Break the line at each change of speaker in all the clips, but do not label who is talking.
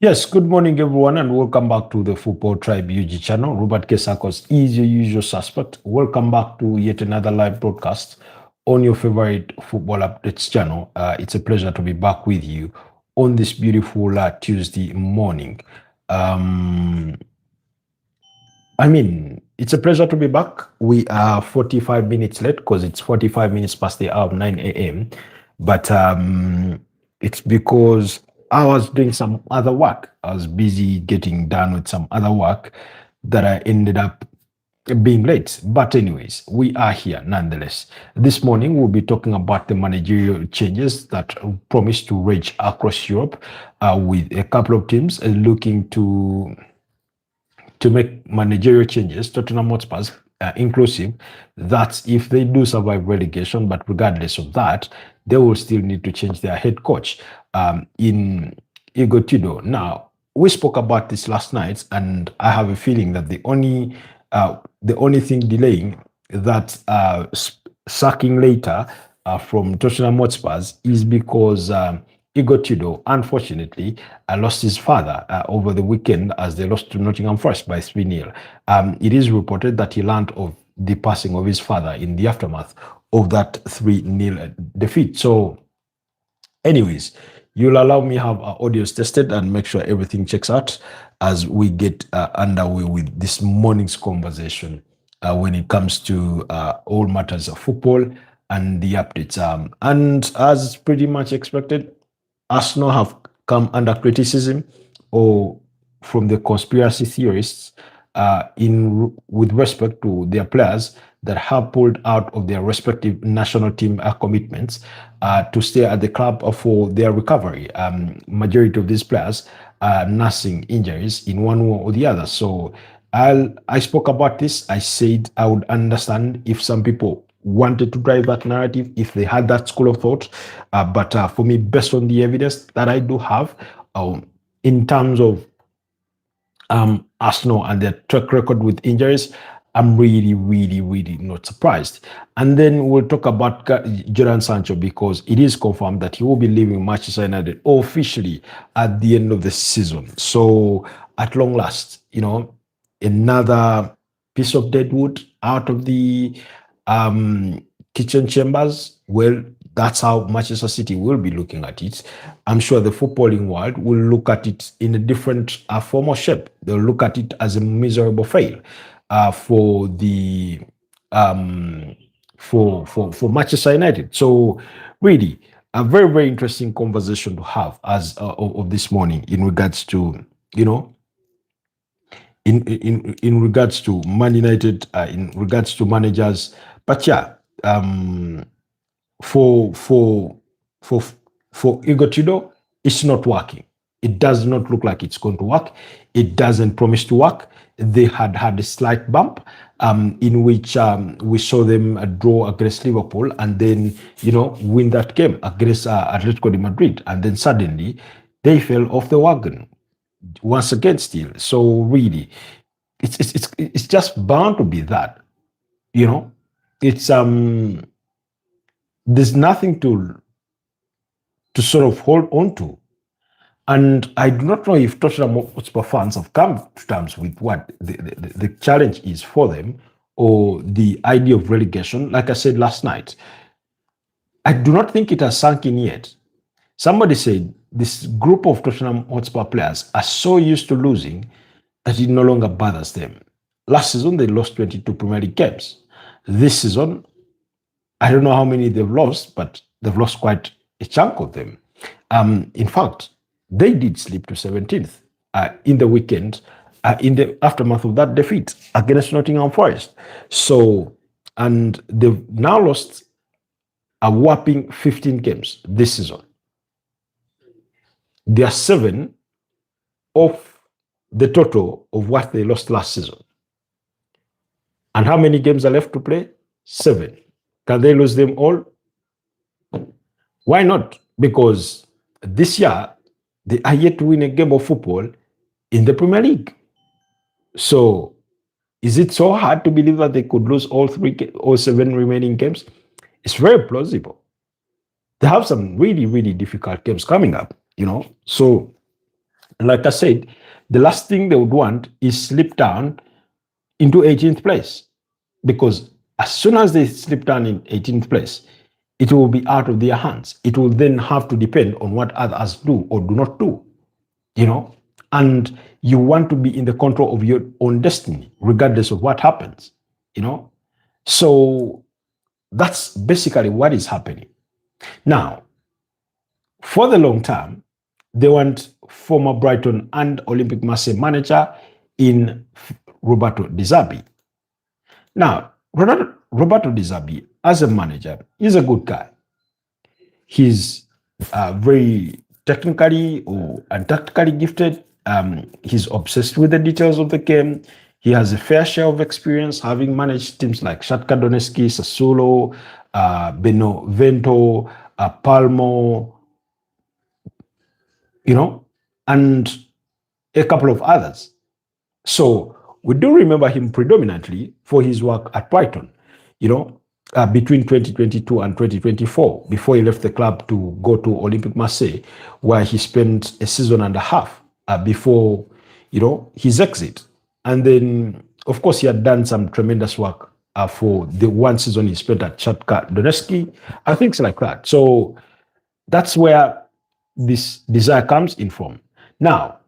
Yes, good morning, everyone, and welcome back to the Football Tribe UG channel. Robert Kesakos is your usual suspect. Welcome back to yet another live broadcast on your favorite football updates channel. It's a pleasure to be back with you on this beautiful Tuesday morning. Um, it's a pleasure to be back. We are 45 minutes late because it's 45 minutes past the hour of 9 a.m. But it's because I was doing some other work. I was busy getting done with some other work that I ended up being late. But anyways, we are here nonetheless. This morning, we'll be talking about the managerial changes that promise to rage across Europe with a couple of teams looking to make managerial changes, Tottenham Hotspurs inclusive, that if they do survive relegation, but regardless of that, they will still need to change their head coach in Igor Tudor. Now, we spoke about this last night, and I have a feeling that the only thing delaying that sacking later from Tottenham Hotspurs is because Igor Tudor, unfortunately, lost his father over the weekend as they lost to Nottingham Forest by 3-0. It is reported that he learned of the passing of his father in the aftermath of that 3-0 defeat. So, anyways, you'll allow me have our audios tested and make sure everything checks out as we get underway with this morning's conversation when it comes to all matters of football and the updates. And as pretty much expected, Arsenal have come under criticism or from the conspiracy theorists with respect to their players that have pulled out of their respective national team commitments to stay at the club for their recovery. Majority of these players are nursing injuries in one way or the other. So I spoke about this. I said I would understand if some people wanted to drive that narrative, if they had that school of thought. But for me, based on the evidence that I do have, in terms of Arsenal and their track record with injuries, I'm really, really, really not surprised. And then we'll talk about Jadon Sancho because it is confirmed that he will be leaving Manchester United officially at the end of the season. So at long last, another piece of dead wood out of the kitchen chambers. Well, that's how Manchester City will be looking at it. I'm sure the footballing world will look at it in a different form or shape. They'll look at it as a miserable fail for the for Manchester United. So really, a very, very interesting conversation to have as of this morning in regards to in regards to Man United, in regards to managers. But yeah, for Igor Tudor, it's not working. It does not look like it's going to work. It doesn't promise to work. They had a slight bump in which we saw them draw against Liverpool and then win that game against Atletico de Madrid, and then suddenly they fell off the wagon once again still. So really, it's just bound to be that. It's there's nothing to sort of hold on to. And I do not know if Tottenham Hotspur fans have come to terms with what the challenge is for them or the idea of relegation. Like I said last night, I do not think it has sunk in yet. Somebody said this group of Tottenham Hotspur players are so used to losing that it no longer bothers them. Last season, they lost 22 Premier League games. This season, I don't know how many they've lost, but they've lost quite a chunk of them. In fact, they did slip to 17th in the weekend, in the aftermath of that defeat against Nottingham Forest. So, and they've now lost a whopping 15 games this season. They are 7 of the total of what they lost last season. And how many games are left to play? 7. Can they lose them all? Why not? Because this year, they are yet to win a game of football in the Premier League. So, is it so hard to believe that they could lose all 7 remaining games? It's very plausible. They have some really, really difficult games coming up, So, Like I said, the last thing they would want is slip down into 18th place, because as soon as they slip down in 18th place, it will be out of their hands. It will then have to depend on what others do or do not do, you know, and you want to be in the control of your own destiny, regardless of what happens, you know. So that's basically what is happening. Now, for the long term, they want former Brighton and Olympic Marseille manager in Roberto Zerbi. Now, Roberto Zerbi, as a manager, is a good guy. He's very technically and tactically gifted. He's obsessed with the details of the game. He has a fair share of experience, having managed teams like Shakhtar Donetsk, Sassuolo, Benevento, Palmo, you know, and a couple of others. So we do remember him predominantly for his work at Brighton, you know, between 2022 and 2024, before he left the club to go to Olympic Marseille, where he spent a season and a half before, you know, his exit. And then, of course, he had done some tremendous work for the one season he spent at Shakhtar Donetsk and things like that. So that's where this desire comes in from. Now,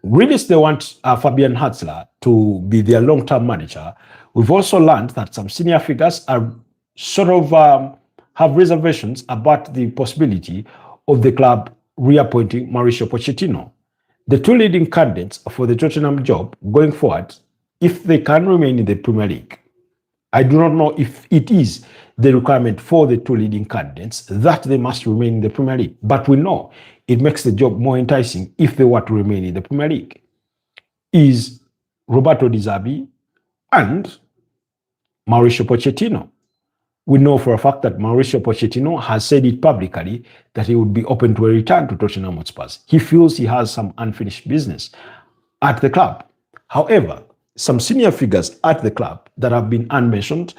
really, they want Fabian Hurzeler to be their long-term manager. We've also learned that some senior figures are sort of have reservations about the possibility of the club reappointing Mauricio Pochettino. The two leading candidates for the Tottenham job going forward, if they can remain in the Premier League. I do not know if it is the requirement for the two leading candidates that they must remain in the Premier League, but we know it makes the job more enticing if they were to remain in the Premier League. Is Roberto Zerbi and Mauricio Pochettino. We know for a fact that Mauricio Pochettino has said it publicly that he would be open to a return to Tottenham Hotspur. He feels he has some unfinished business at the club. However, some senior figures at the club that have been unmentioned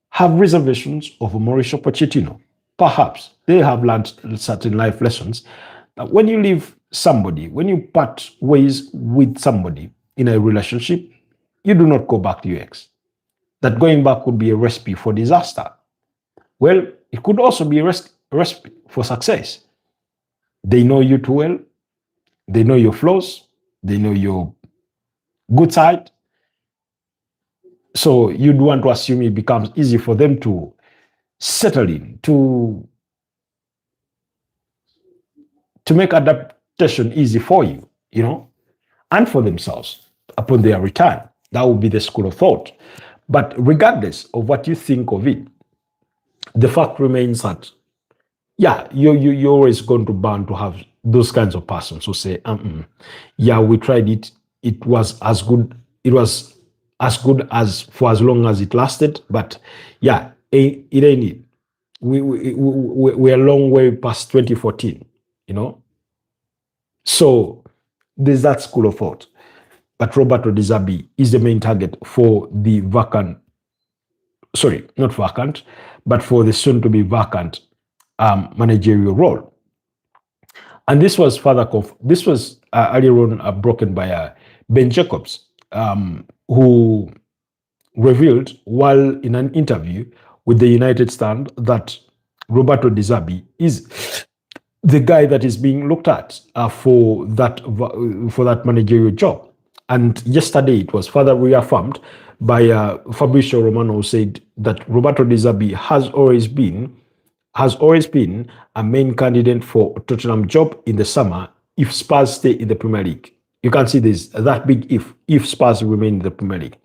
have reservations over Mauricio Pochettino. Perhaps they have learned certain life lessons that when you leave somebody, when you part ways with somebody in a relationship, you do not go back to your ex. That going back could be a recipe for disaster. Well, it could also be a recipe for success. They know you too well. They know your flaws. They know your good side. So you'd want to assume it becomes easy for them to settle in, to make adaptation easy for you, you know, and for themselves upon their return. That would be the school of thought. But regardless of what you think of it, the fact remains that, yeah, you're always going to bound to have those kinds of persons who say, yeah, we tried it. It was as good. It was as good as for as long as it lasted. But yeah, it ain't it. We're a long way past 2014, you know. So there's that school of thought. But Roberto Zerbi is the main target for the vacant, sorry, not vacant, but for the soon-to-be vacant managerial role. And this was earlier on broken by Ben Jacobs, who revealed while in an interview with the United Stand that Roberto Zerbi is the guy that is being looked at for that managerial job. And yesterday it was further reaffirmed by Fabrizio Romano, who said that Roberto Zerbi has always been a main candidate for Tottenham job in the summer if Spurs stay in the Premier League. You can see this, that big if Spurs remain in the Premier League.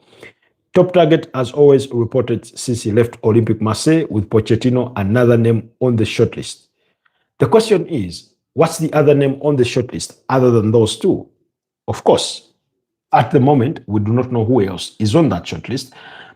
Top target, as always, reported since he left Olympic Marseille, with Pochettino another name on the shortlist. The question is, what's the other name on the shortlist other than those two? Of course, at the moment, we do not know who else is on that shortlist.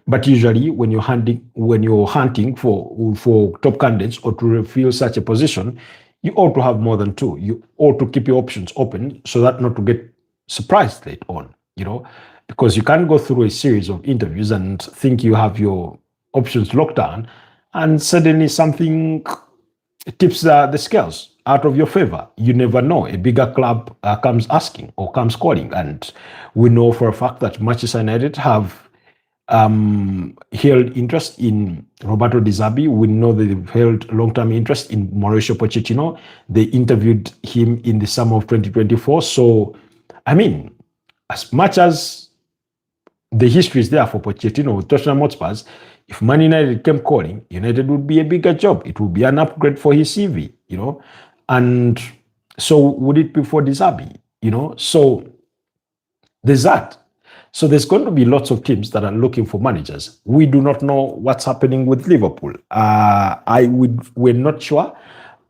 But usually, when you're hunting for top candidates or to refill such a position, you ought to have more than two. You ought to keep your options open so that not to get surprised late on, you know, because you can't go through a series of interviews and think you have your options locked down, and suddenly something tips the scales out of your favor. You never know. A bigger club comes asking or comes calling. And we know for a fact that Manchester United have held interest in Roberto Zerbi. We know they've held long-term interest in Mauricio Pochettino. They interviewed him in the summer of 2024. So, I mean, as much as the history is there for Pochettino with Tottenham Hotspurs, if Man United came calling, United would be a bigger job. It would be an upgrade for his CV, And so would it be for Zerbi, So there's that. So there's going to be lots of teams that are looking for managers. We do not know what's happening with Liverpool. We're not sure,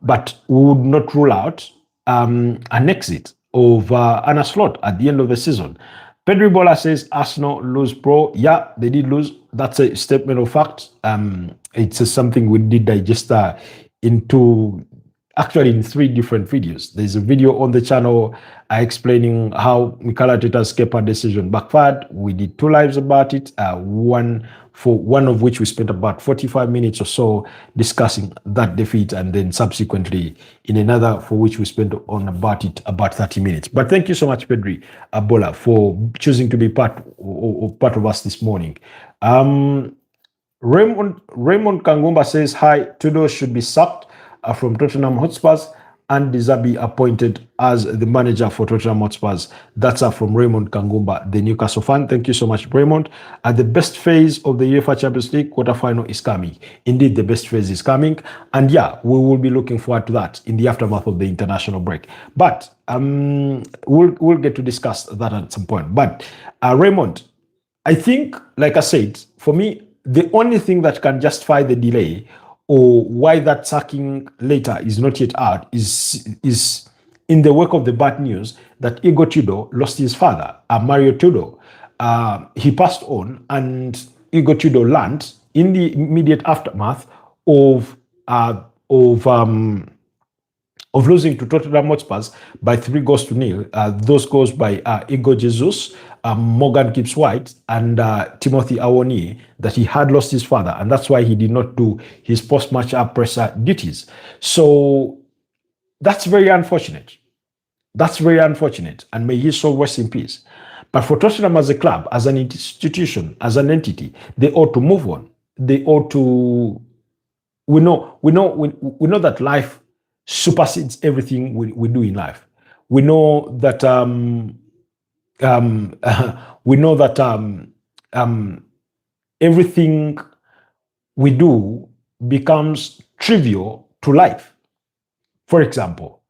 but we would not rule out an exit of Anna Slot at the end of the season. Pedri Bola says Arsenal lose pro. Yeah, they did lose. That's a statement of fact. It's something we did digest actually in 3 different videos. There's a video on the channel explaining how Mikel Arteta's Kepa decision backfired. We did 2 lives about it, one of which we spent about 45 minutes or so discussing that defeat, and then subsequently in another for which we spent on about 30 minutes. But thank you so much, Pedri Bola, for choosing to be part of us this morning. Raymond Kangumba says, hi, Tudor should be sacked from Tottenham Hotspurs and Zerbi appointed as the manager for Tottenham Hotspurs. That's from Raymond Kangumba, the Newcastle fan. Thank you so much, Raymond. The best phase of the UEFA Champions League quarterfinal is coming. Indeed, the best phase is coming. And yeah, we will be looking forward to that in the aftermath of the international break. But we'll get to discuss that at some point. But Raymond, I think, like I said, for me, the only thing that can justify the delay or why that sacking later is not yet out is in the wake of the bad news that Igor Tudor lost his father, Mario Tudor. He passed on, and Igor Tudor learned in the immediate aftermath of losing to Tottenham Hotspurs by 3-0. Those goals by Igor Jesus, Morgan Gibbs-White, and Timothy Awoniyi, that he had lost his father, and that's why he did not do his post-match presser duties. So that's very unfortunate. That's very unfortunate, and may his soul rest in peace. But for Tottenham as a club, as an institution, as an entity, they ought to move on. They ought to. We know that life supersedes everything we do in life. We know that everything we do becomes trivial to life. For example,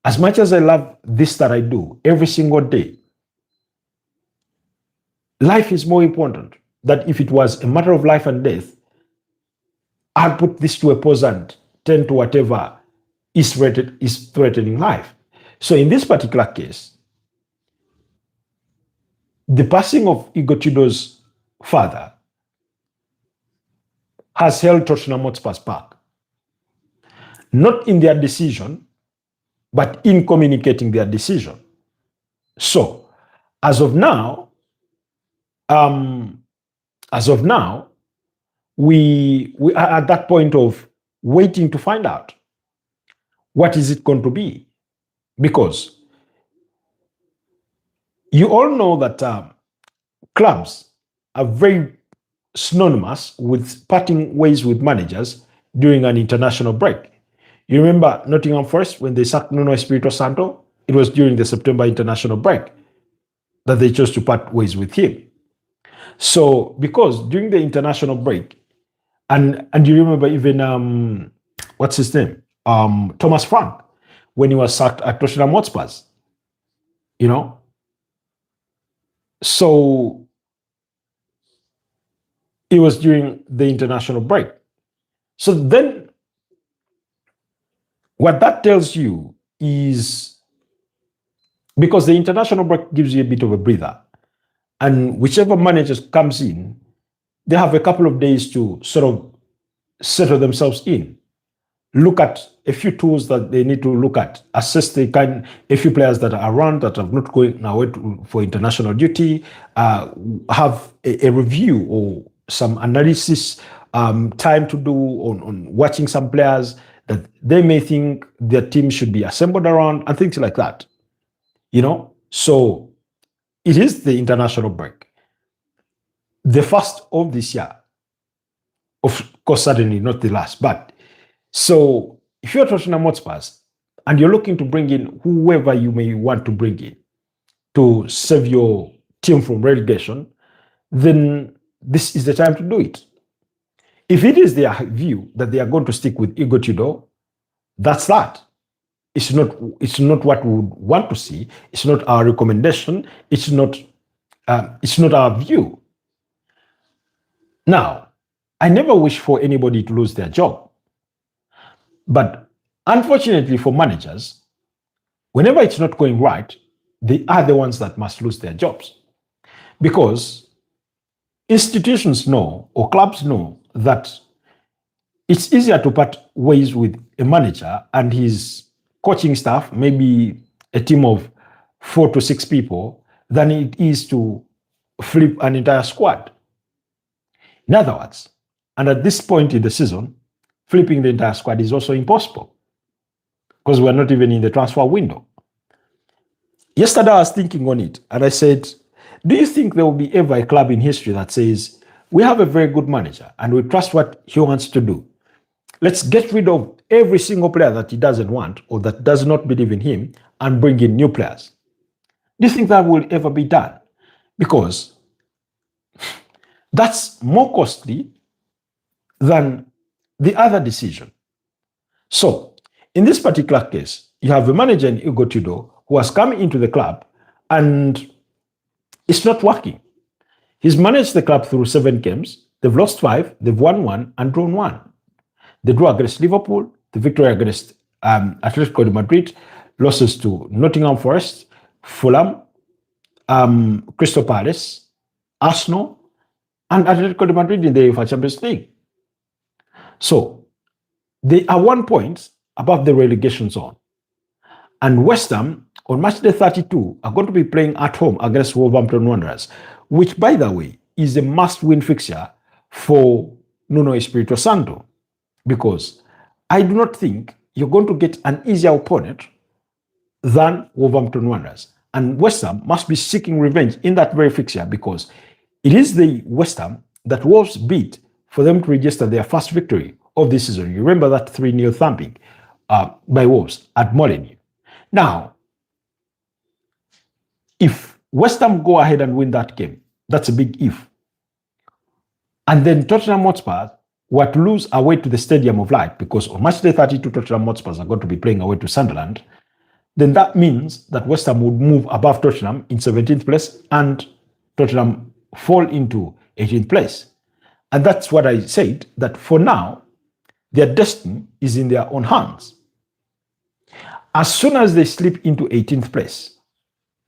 as much as I love this that I do every single day, life is more important. That if it was a matter of life and death, I'd put this to a pause and tend to whatever is threatening life. So in this particular case, the passing of Igor Tudor's father has held Tottenham Hotspur's back. Not in their decision, but in communicating their decision. So, as of now, we are at that point of waiting to find out what is it going to be, because you all know that clubs are very synonymous with parting ways with managers during an international break. You remember Nottingham Forest when they sacked Nuno Espirito Santo? It was during the September international break that they chose to part ways with him. So, because during the international break, and you remember even what's his name? Thomas Frank, when he was sacked at Tottenham Hotspurs, So it was during the international break. So then what that tells you is, because the international break gives you a bit of a breather, and whichever manager comes in, they have a couple of days to sort of settle themselves in, look at a few tools that they need to look at, assess a few players that are around that are not going away for international duty, have a review or some analysis time to do on watching some players that they may think their team should be assembled around and things like that. So it is the international break, the first of this year. Of course, certainly not the last. But so if you're Tottenham Hotspurs and you're looking to bring in whoever you may want to bring in to save your team from relegation, then this is the time to do it. If it is their view that they are going to stick with Igor Tudor, that's that. It's not what we would want to see. It's not our recommendation. It's not our view. Now, I never wish for anybody to lose their job. But unfortunately for managers, whenever it's not going right, they are the ones that must lose their jobs. Because institutions know, or clubs know, that it's easier to part ways with a manager and his coaching staff, maybe a team of 4 to 6 people, than it is to flip an entire squad. In other words, and at this point in the season, flipping the entire squad is also impossible because we're not even in the transfer window. Yesterday, I was thinking on it and I said, do you think there will be ever a club in history that says, we have a very good manager and we trust what he wants to do? Let's get rid of every single player that he doesn't want or that does not believe in him and bring in new players. Do you think that will ever be done? Because that's more costly than the other decision. So, in this particular case, you have a manager in Igor Tudor who has come into the club and it's not working. He's managed the club through 7 games. They've lost 5, they've won 1 and drawn 1. The draw against Liverpool, the victory against Atletico de Madrid, losses to Nottingham Forest, Fulham, Crystal Palace, Arsenal, and Atletico de Madrid in the UEFA Champions League. So they are 1 point above the relegation zone. And West Ham, on match day 32, are going to be playing at home against Wolverhampton Wanderers, which, by the way, is a must-win fixture for Nuno Espirito Santo, because I do not think you're going to get an easier opponent than Wolverhampton Wanderers. And West Ham must be seeking revenge in that very fixture because it is the West Ham that Wolves beat for them to register their first victory of this season. You remember that 3-0 thumping by Wolves at Molineux. Now, if West Ham go ahead and win that game, that's a big if. And then Tottenham Hotspur were to lose away to the Stadium of Light, because on match day 32, Tottenham Hotspurs are going to be playing away to Sunderland, then that means that West Ham would move above Tottenham in 17th place and Tottenham fall into 18th place. And that's what I said, that for now, their destiny is in their own hands. As soon as they slip into 18th place,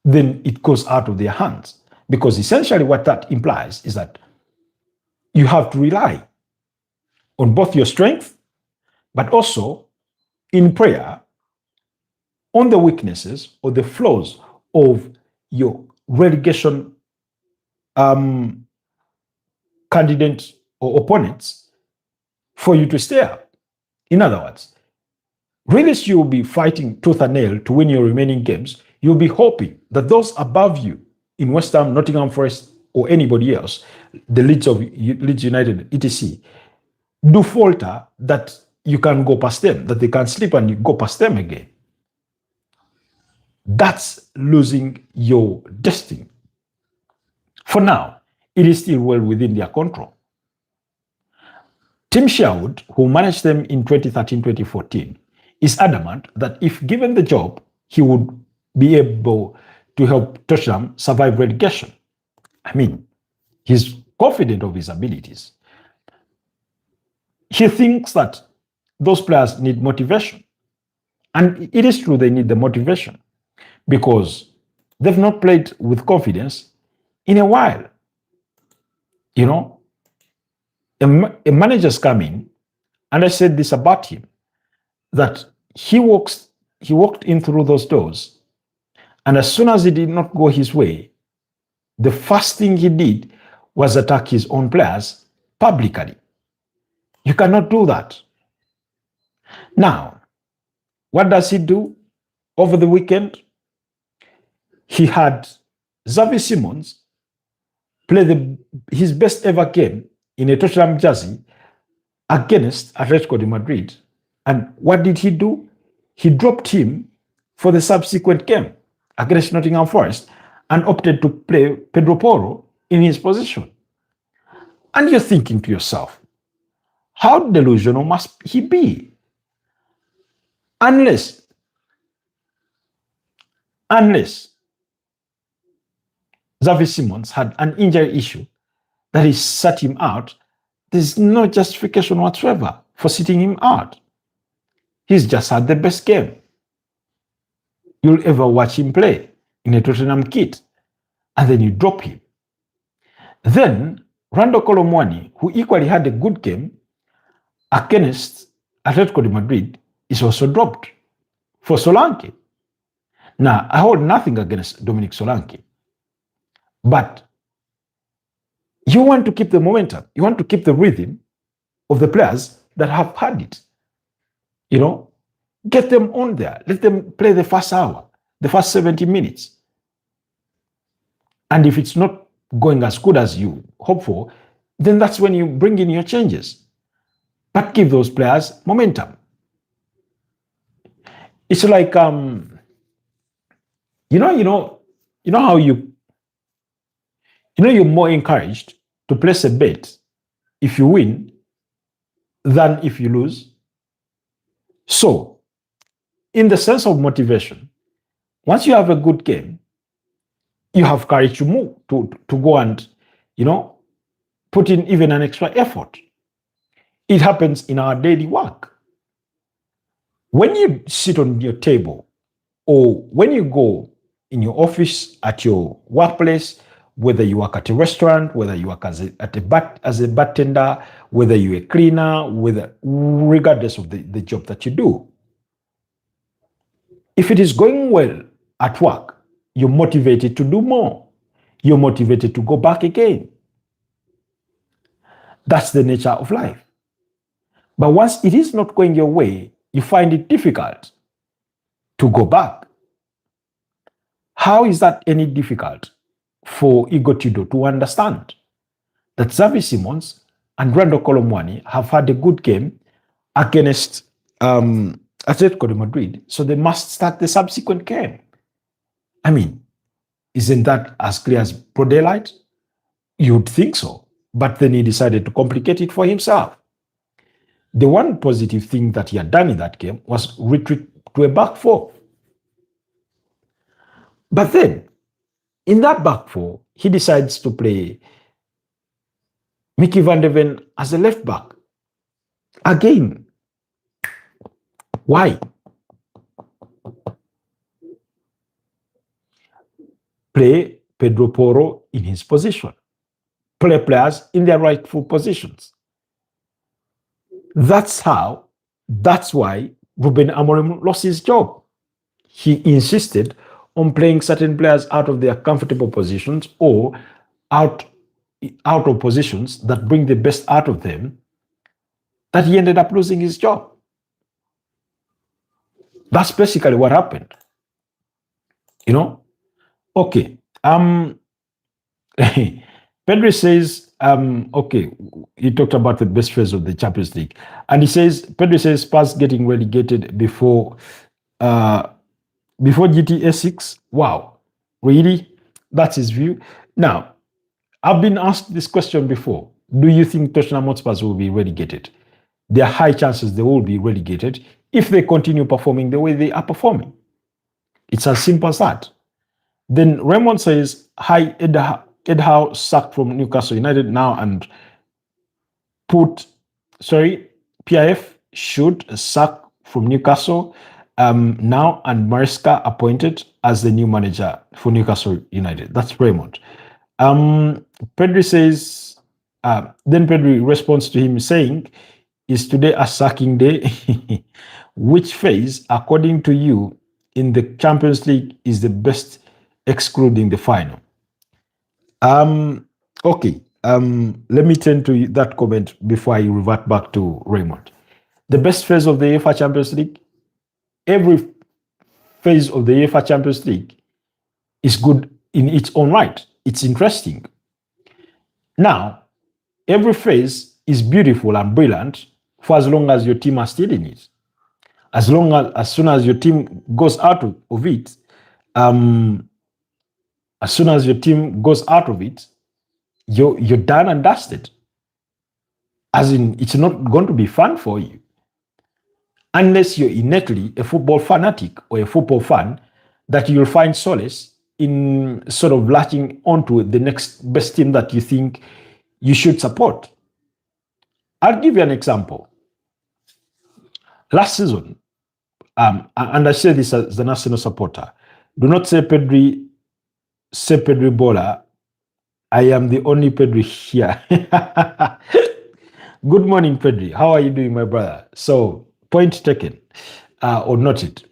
then it goes out of their hands. Because essentially what that implies is that you have to rely on both your strength, but also in prayer on the weaknesses or the flaws of your relegation candidates or opponents for you to stay up. In other words, really you'll be fighting tooth and nail to win your remaining games. You'll be hoping that those above you in West Ham, Nottingham Forest, or anybody else, the Leeds United, etc., do falter, that you can go past them, that they can slip and you go past them again. That's losing your destiny. For now, it is still well within their control. Tim Sherwood, who managed them in 2013-2014, is adamant that if given the job, he would be able to help Tottenham survive relegation. I mean, he's confident of his abilities. He thinks that those players need motivation. And it is true they need the motivation because they've not played with confidence in a while. You know, a manager's coming, and I said this about him, that he walked in through those doors, and as soon as it did not go his way, the first thing he did was attack his own players publicly. You cannot do that. Now, what does he do over the weekend? He had Xavi Simons play his best ever game in a Tottenham jersey against Atletico de Madrid. And what did he do? He dropped him for the subsequent game against Nottingham Forest and opted to play Pedro Porro in his position. And you're thinking to yourself, how delusional must he be? Unless Xavi Simons had an injury issue that he sat him out, there's no justification whatsoever for sitting him out. He's just had the best game you'll ever watch him play in a Tottenham kit, and then you drop him. Then Rando Colomwani, who equally had a good game against Atletico de Madrid, is also dropped for Solanke. Now, I hold nothing against Dominic Solanke, but you want to keep the momentum, you want to keep the rhythm of the players that have had it. You know, get them on there. Let them play the first hour, the first 70 minutes. And if it's not going as good as you hope for, then that's when you bring in your changes. But give those players momentum. It's like how you're more encouraged to place a bet if you win than if you lose. So, in the sense of motivation, once you have a good game, you have courage to move, to go and, put in even an extra effort. It happens in our daily work. When you sit on your table, or when you go in your office, at your workplace, whether you work at a restaurant, whether you work as a bartender, whether you're a cleaner, regardless of the job that you do. If it is going well at work, you're motivated to do more. You're motivated to go back again. That's the nature of life. But once it is not going your way, you find it difficult to go back. How is that any difficult for Igor Tudor to understand that Xavi Simons and Rando Colomwani have had a good game against Atletico de Madrid, so they must start the subsequent game? I mean, isn't that as clear as broad daylight? You'd think so, but then he decided to complicate it for himself. The one positive thing that he had done in that game was retreat to a back four. But then, in that back four, he decides to play Mickey van der Ven as a left back. Again, why? Play Pedro Porro in his position. Play players in their rightful positions. That's why Ruben Amorim lost his job. He insisted on playing certain players out of their comfortable positions or out of positions that bring the best out of them, that he ended up losing his job. That's basically what happened. Okay. Pedri says, okay, he talked about the best phase of the Champions League. And Pedri says Spurs getting relegated before GTA 6. Wow. Really? That's his view. Now, I've been asked this question before. Do you think Tottenham Hotspur will be relegated? There are high chances they will be relegated if they continue performing the way they are performing. It's as simple as that. Then Raymond says, hi, Ed Howe sacked from Newcastle United now and PIF should sack from Newcastle now and Maresca appointed as the new manager for Newcastle United. That's Raymond. Pedri says, then Pedri responds to him saying, is today a sacking day? Which phase, according to you, in the Champions League is the best, excluding the final? Okay. Let me turn to that comment before I revert back to Raymond. The best phase of the UEFA Champions League, every phase of the UEFA Champions League is good in its own right. It's interesting. Now, every phase is beautiful and brilliant for as long as your team are still in it. As soon as your team goes out of it, as soon as your team goes out of it, you're done and dusted. As in, it's not going to be fun for you. Unless you're innately a football fanatic or a football fan, that you'll find solace in sort of latching onto the next best team that you think you should support. I'll give you an example. Last season, and I say this as the national supporter, do not say Pedri Bola. I am the only Pedri here. Good morning, Pedri. How are you doing, my brother? So, point taken or noted.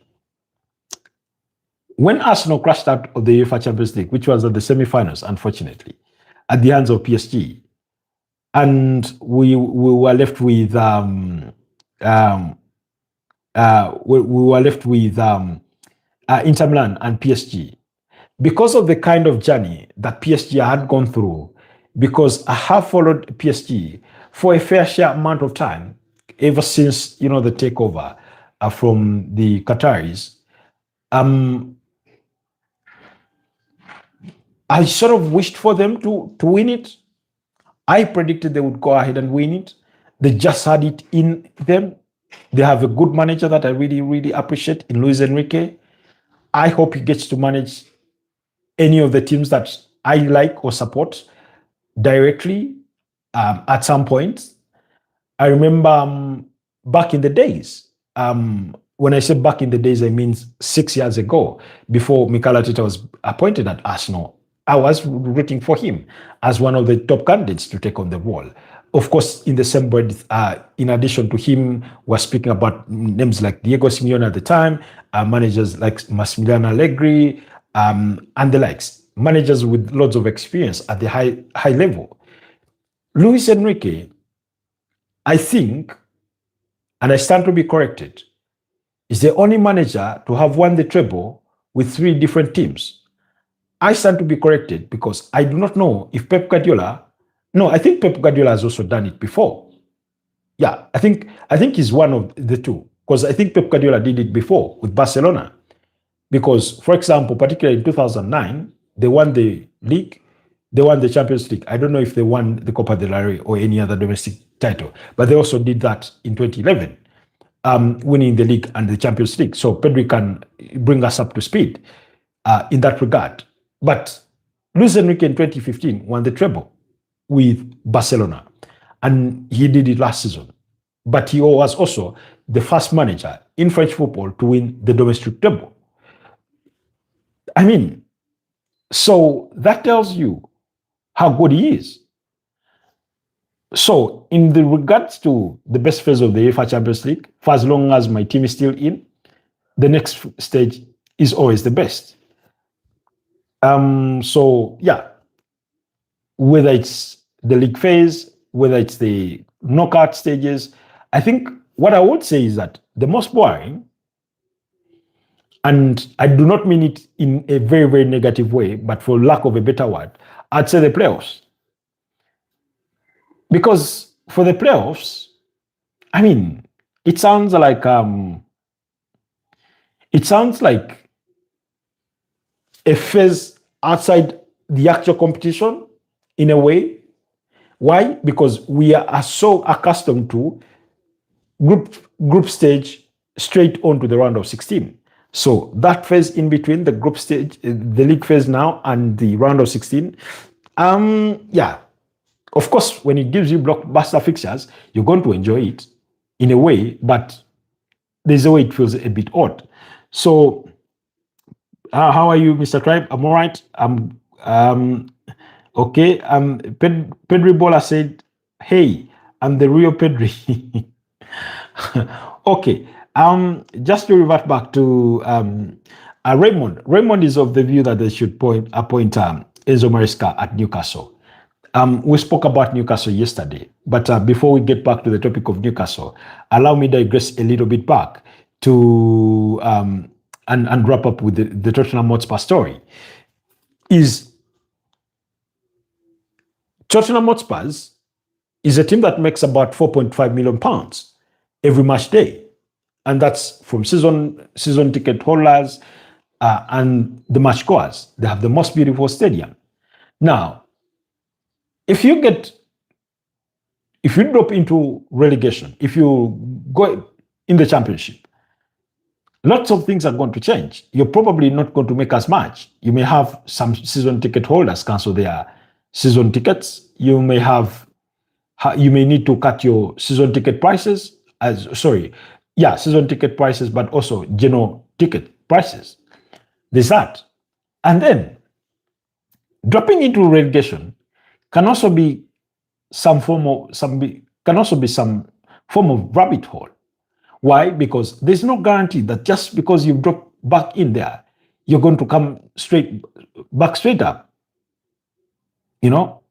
When Arsenal crashed out of the UEFA Champions League, which was at the semi-finals, unfortunately, at the hands of PSG, and we were left with Inter Milan and PSG, because of the kind of journey that PSG had gone through, because I have followed PSG for a fair share amount of time, ever since, the takeover from the Qataris, I sort of wished for them to win it. I predicted they would go ahead and win it. They just had it in them. They have a good manager that I really, really appreciate in Luis Enrique. I hope he gets to manage any of the teams that I like or support directly at some point. I remember back in the days, when I say back in the days, I mean 6 years ago, before Mikel Arteta was appointed at Arsenal, I was rooting for him as one of the top candidates to take on the role. Of course, in the same breath, in addition to him, we're speaking about names like Diego Simeone at the time, managers like Massimiliano Allegri, and the likes, managers with lots of experience at the high level. Luis Enrique, I think, and I stand to be corrected, is the only manager to have won the treble with 3 different teams. I stand to be corrected because I do not know if Pep Guardiola. No, I think Pep Guardiola has also done it before. Yeah, I think he's one of the two, because I think Pep Guardiola did it before with Barcelona. Because, for example, particularly in 2009, they won the league, they won the Champions League. I don't know if they won the Copa del Rey or any other domestic title, but they also did that in 2011, winning the league and the Champions League. So Pedri can bring us up to speed in that regard. But Luis Enrique in 2015 won the treble with Barcelona, and he did it last season. But he was also the first manager in French football to win the domestic treble. I mean, so that tells you how good he is. So, in the regards to the best phase of the UEFA Champions League, for as long as my team is still in, the next stage is always the best. So, yeah, whether it's the league phase, whether it's the knockout stages, I think what I would say is that the most boring, and I do not mean it in a very, very negative way, but for lack of a better word, I'd say the playoffs. Because for the playoffs, I mean, it sounds like a phase outside the actual competition in a way. Why? Because we are so accustomed to group stage straight on to the round of 16. So that phase in between the group stage, the league phase now, and the round of 16, yeah, of course, when it gives you blockbuster fixtures, you're going to enjoy it in a way, but there's a way it feels a bit odd. So, how are you, Mr. Tribe? I'm all right. Okay. Pedri Bola said, "Hey, I'm the real Pedri." Okay. Just to revert back to Raymond. Raymond is of the view that they should appoint Enzo Maresca at Newcastle. We spoke about Newcastle yesterday, but before we get back to the topic of Newcastle, allow me to digress a little bit back to and wrap up with the Tottenham Hotspur story. Is Tottenham Hotspurs is a team that makes about £4.5 million every match day, and that's from season ticket holders and the match goers. They have the most beautiful stadium. Now, if you drop into relegation, if you go in the championship, lots of things are going to change. You're probably not going to make as much. You may have some season ticket holders cancel their season tickets. You may need to cut your season ticket prices. Season ticket prices, but also general ticket prices. There's that. And then dropping into relegation can also be some form of rabbit hole. Why? Because there's no guarantee that just because you drop back in there, you're going to come straight up. You know,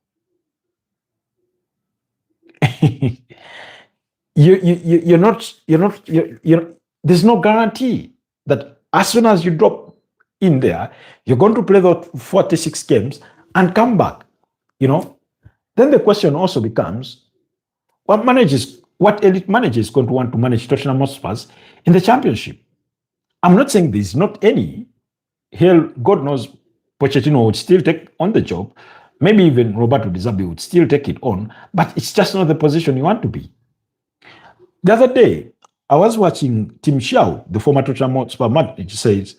you're not. There's no guarantee that as soon as you drop in there, you're going to play those 46 games and come back. You know, then the question also becomes, what elite manager is going to want to manage Tottenham Hotspur in the championship? I'm not saying there's not any. Hell, God knows Pochettino would still take on the job. Maybe even Roberto Zerbi would still take it on, but it's just not the position you want to be. The other day, I was watching Tim Shaw, the former Tottenham Hotspur manager, says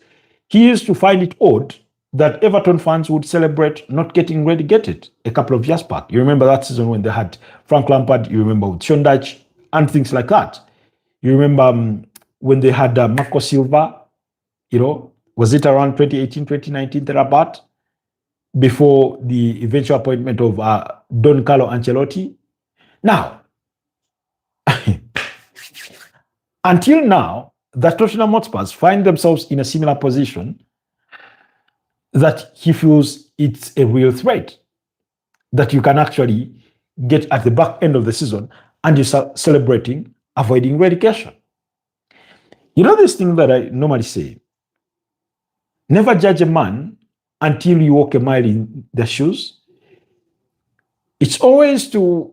he used to find it odd that Everton fans would celebrate not getting relegated a couple of years back. You remember that season when they had Frank Lampard, you remember with Sean Dyche and things like that. You remember when they had Marco Silva, was it around 2018, 2019, thereabout, before the eventual appointment of Don Carlo Ancelotti? Now, until now, the Tottenham Hotspurs find themselves in a similar position that he feels it's a real threat that you can actually get at the back end of the season and you start celebrating, avoiding relegation. You know this thing that I normally say, never judge a man until you walk a mile in their shoes. It's always to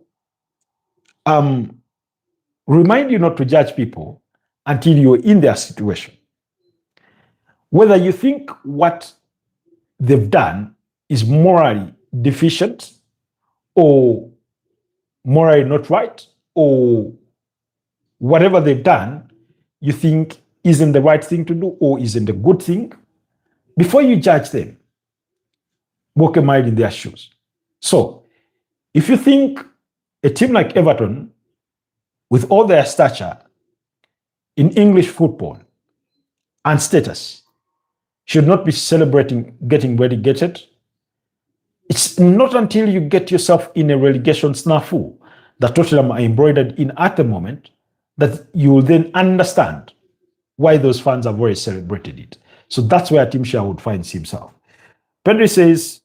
remind you not to judge people until you're in their situation. Whether you think what they've done is morally deficient or morally not right, or whatever they've done you think isn't the right thing to do or isn't a good thing, before you judge them, walk a mile in their shoes. So if you think a team like Everton, with all their stature in English football and status, should not be celebrating getting relegated, it's not until you get yourself in a relegation snafu that Tottenham are embroidered in at the moment that you will then understand why those fans have already celebrated it. So that's where Tim Sherwood finds himself. Pedri says,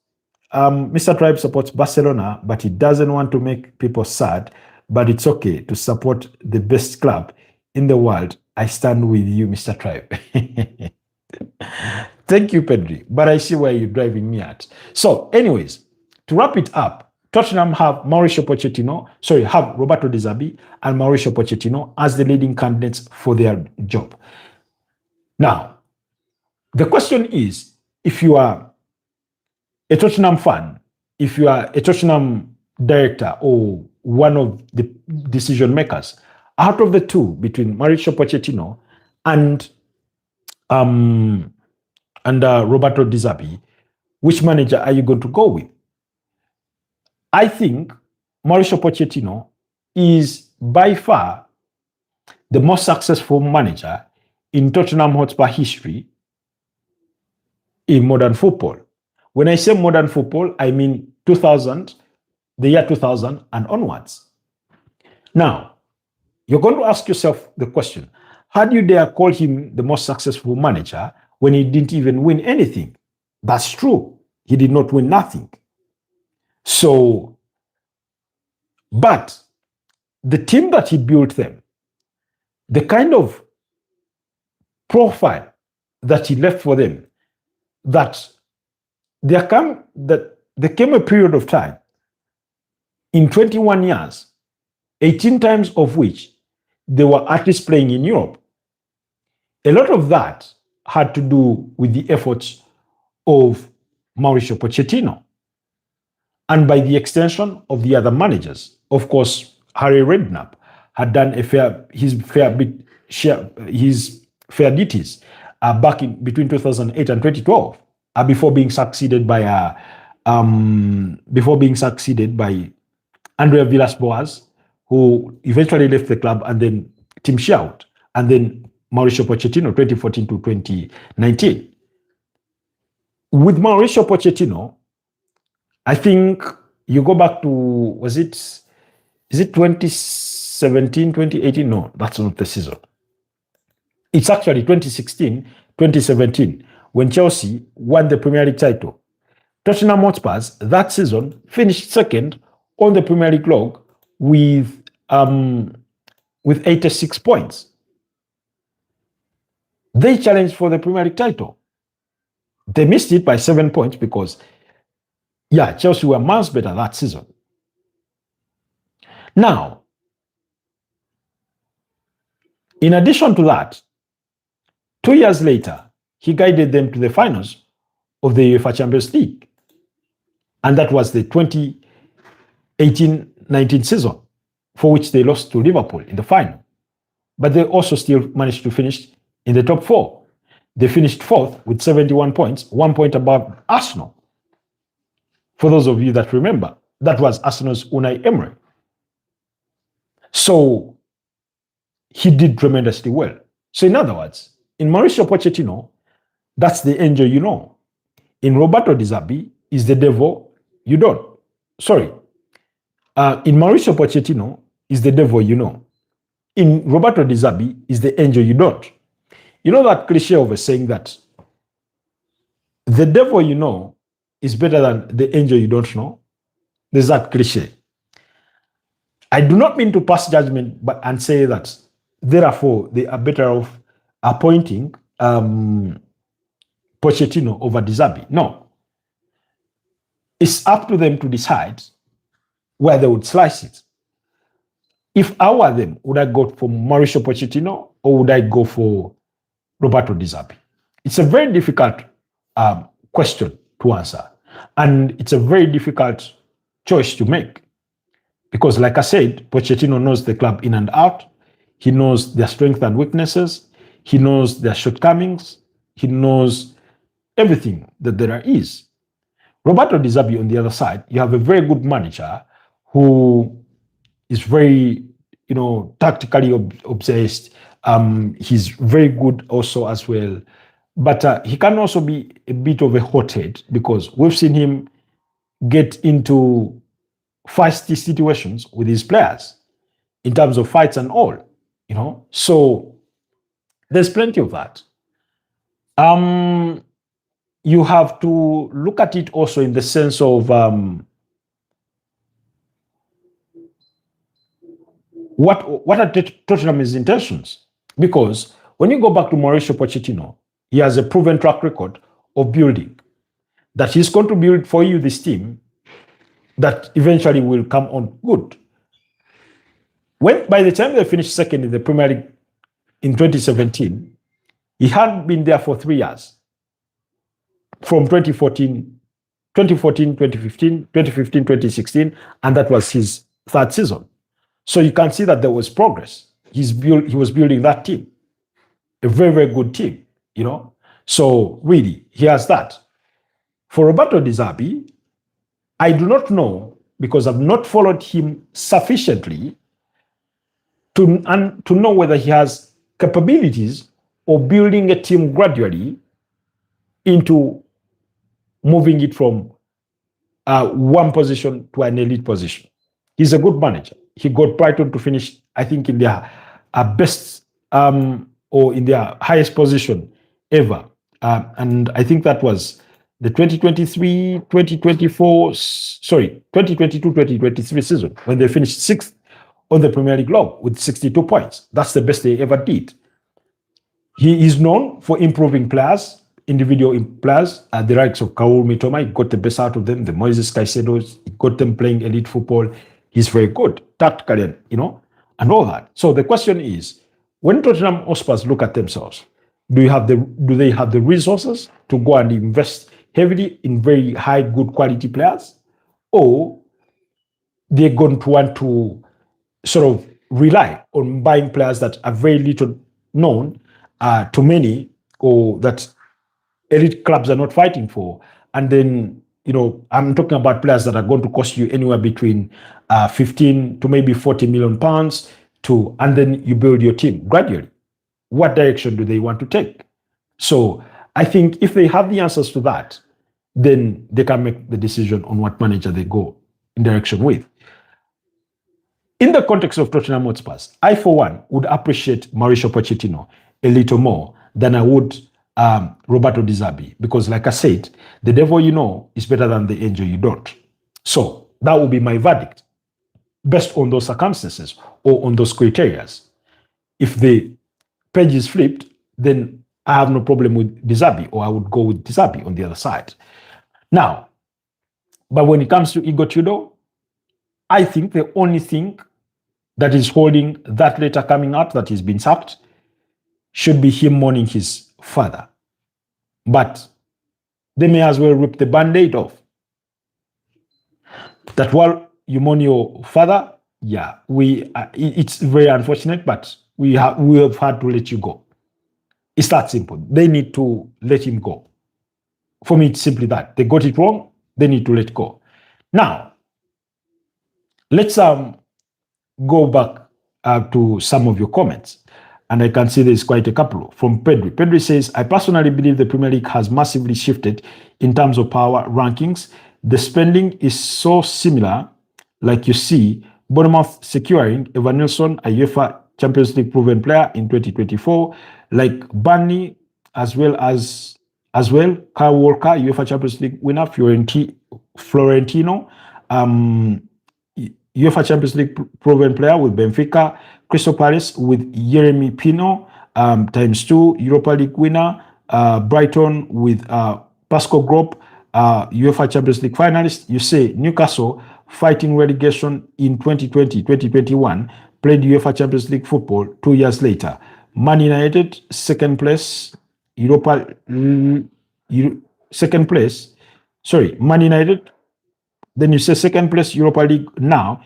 Mr. Tribe supports Barcelona, but he doesn't want to make people sad, but it's okay to support the best club in the world. I stand with you, Mr. Tribe. Thank you, Pedri. But I see where you're driving me at. So, anyways, to wrap it up, Tottenham have Roberto De Zerbi and Mauricio Pochettino as the leading candidates for their job. Now, the question is, if you are a Tottenham fan, if you are a Tottenham director or one of the decision makers, out of the two, between Mauricio Pochettino and Roberto De Zerbi, which manager are you going to go with? I think Mauricio Pochettino is by far the most successful manager in Tottenham Hotspur history in modern football. When I say modern football, I mean the year 2000 and onwards. Now, you're going to ask yourself the question, how do you dare call him the most successful manager when he didn't even win anything? That's true. He did not win nothing. So But the team that he built them, the kind of profile that he left for them, that there came a period of time in 21 years, 18 times of which they were artists playing in Europe. A lot of that had to do with the efforts of Mauricio Pochettino, and by the extension of the other managers. Of course, Harry Redknapp had done his fair duties back in between 2008 and 2012, before being succeeded by Andrea Villas-Boas, who eventually left the club, and then Tim Schaut, and then Mauricio Pochettino, 2014 to 2019. With Mauricio Pochettino, I think you go back to, is it 2017, 2018? No, that's not the season. It's actually 2016, 2017, when Chelsea won the Premier League title. Tottenham Hotspur that season finished second on the Premier League log with 86 points. They challenged for the Premier League title. They missed it by 7 points because, Chelsea were miles better that season. Now, in addition to that, 2 years later, he guided them to the finals of the UEFA Champions League. And that was the 2018-19 season, for which they lost to Liverpool in the final. But they also still managed to finish in the top four. They finished fourth with 71 points, 1 point above Arsenal. For those of you that remember, that was Arsenal's Unai Emery. So he did tremendously well. So in other words, in Mauricio Pochettino, that's the angel you know. In Roberto Zerbi, is the devil you don't. Sorry. In Mauricio Pochettino, is the devil you know. In Roberto Zerbi, is the angel you don't. You know that cliche of a saying that the devil you know is better than the angel you don't know? There's that cliche. I do not mean to pass judgment and say that therefore they are better off appointing Pochettino over Zerbi. No. It's up to them to decide where they would slice it. If I were them, would I go for Mauricio Pochettino or would I go for Roberto Zerbi? It's a very difficult question to answer. And it's a very difficult choice to make. Because like I said, Pochettino knows the club in and out. He knows their strengths and weaknesses. He knows their shortcomings. He knows everything that there is. Roberto Zerbi, on the other side, you have a very good manager who is very, tactically obsessed. He's very good also as well. But he can also be a bit of a hothead because we've seen him get into feisty situations with his players in terms of fights and all, So there's plenty of that. You have to look at it also in the sense of what are Tottenham's intentions? Because when you go back to Mauricio Pochettino, he has a proven track record of building, that he's going to build for you this team that eventually will come on good. By the time they finished second in the Premier League in 2017, he had been there for 3 years. From 2014, 2015, 2016, and that was his third season. So you can see that there was progress. He was building that team, a very, very good team, So really, he has that. For Roberto Zerbi, I do not know, because I've not followed him sufficiently to know whether he has capabilities of building a team gradually into moving it from one position to an elite position. He's a good manager. He got Brighton to finish, I think, in their best or in their highest position ever. And I think that was the 2022-2023 season, when they finished sixth on the Premier League log with 62 points. That's the best they ever did. He is known for improving players, individual players, at the likes of Kaoru Mitoma. He got the best out of them. The Moises Caicedos, he got them playing elite football. He's very good tactically, and all that. So the question is, when Tottenham Hotspurs look at themselves, do they have the resources to go and invest heavily in very high, good quality players, or they're going to want to sort of rely on buying players that are very little known to many, or that elite clubs are not fighting for? And then, I'm talking about players that are going to cost you anywhere between 15 to maybe 40 million pounds and then you build your team gradually. What direction do they want to take? So I think if they have the answers to that, then they can make the decision on what manager they go in direction with. In the context of Tottenham Hotspurs, I, for one, would appreciate Mauricio Pochettino a little more than I would Roberto Zerbi, because, like I said, the devil you know is better than the angel you don't. So that will be my verdict, based on those circumstances or on those criteria. If the page is flipped, then I have no problem with Zerbi, or I would go with Zerbi on the other side. Now, but when it comes to Igor Tudor, I think the only thing that is holding that letter coming out that he's been sacked should be him mourning his father. But they may as well rip the band-aid off. That while you mourn your father, it's very unfortunate, but we have had to let you go. It's that simple. They need to let him go. For me, it's simply that. They got it wrong, they need to let go. Now, let's go back to some of your comments. And I can see there's quite a couple. From Pedri. Pedri says, I personally believe the Premier League has massively shifted in terms of power rankings. The spending is so similar, like you see, Bournemouth securing Evan Nilsson, a UEFA Champions League proven player in 2024, like Burnley, as well, Kyle Walker, UEFA Champions League winner, Florentino, UEFA Champions League proven player with Benfica, Crystal Palace with Yeremy Pino, ×2, Europa League winner, Brighton with Pascal Gropp, UEFA Champions League finalist. You say Newcastle fighting relegation in 2020-2021, played UEFA Champions League football 2 years later. Man United, second place, Man United, then you say second place Europa League now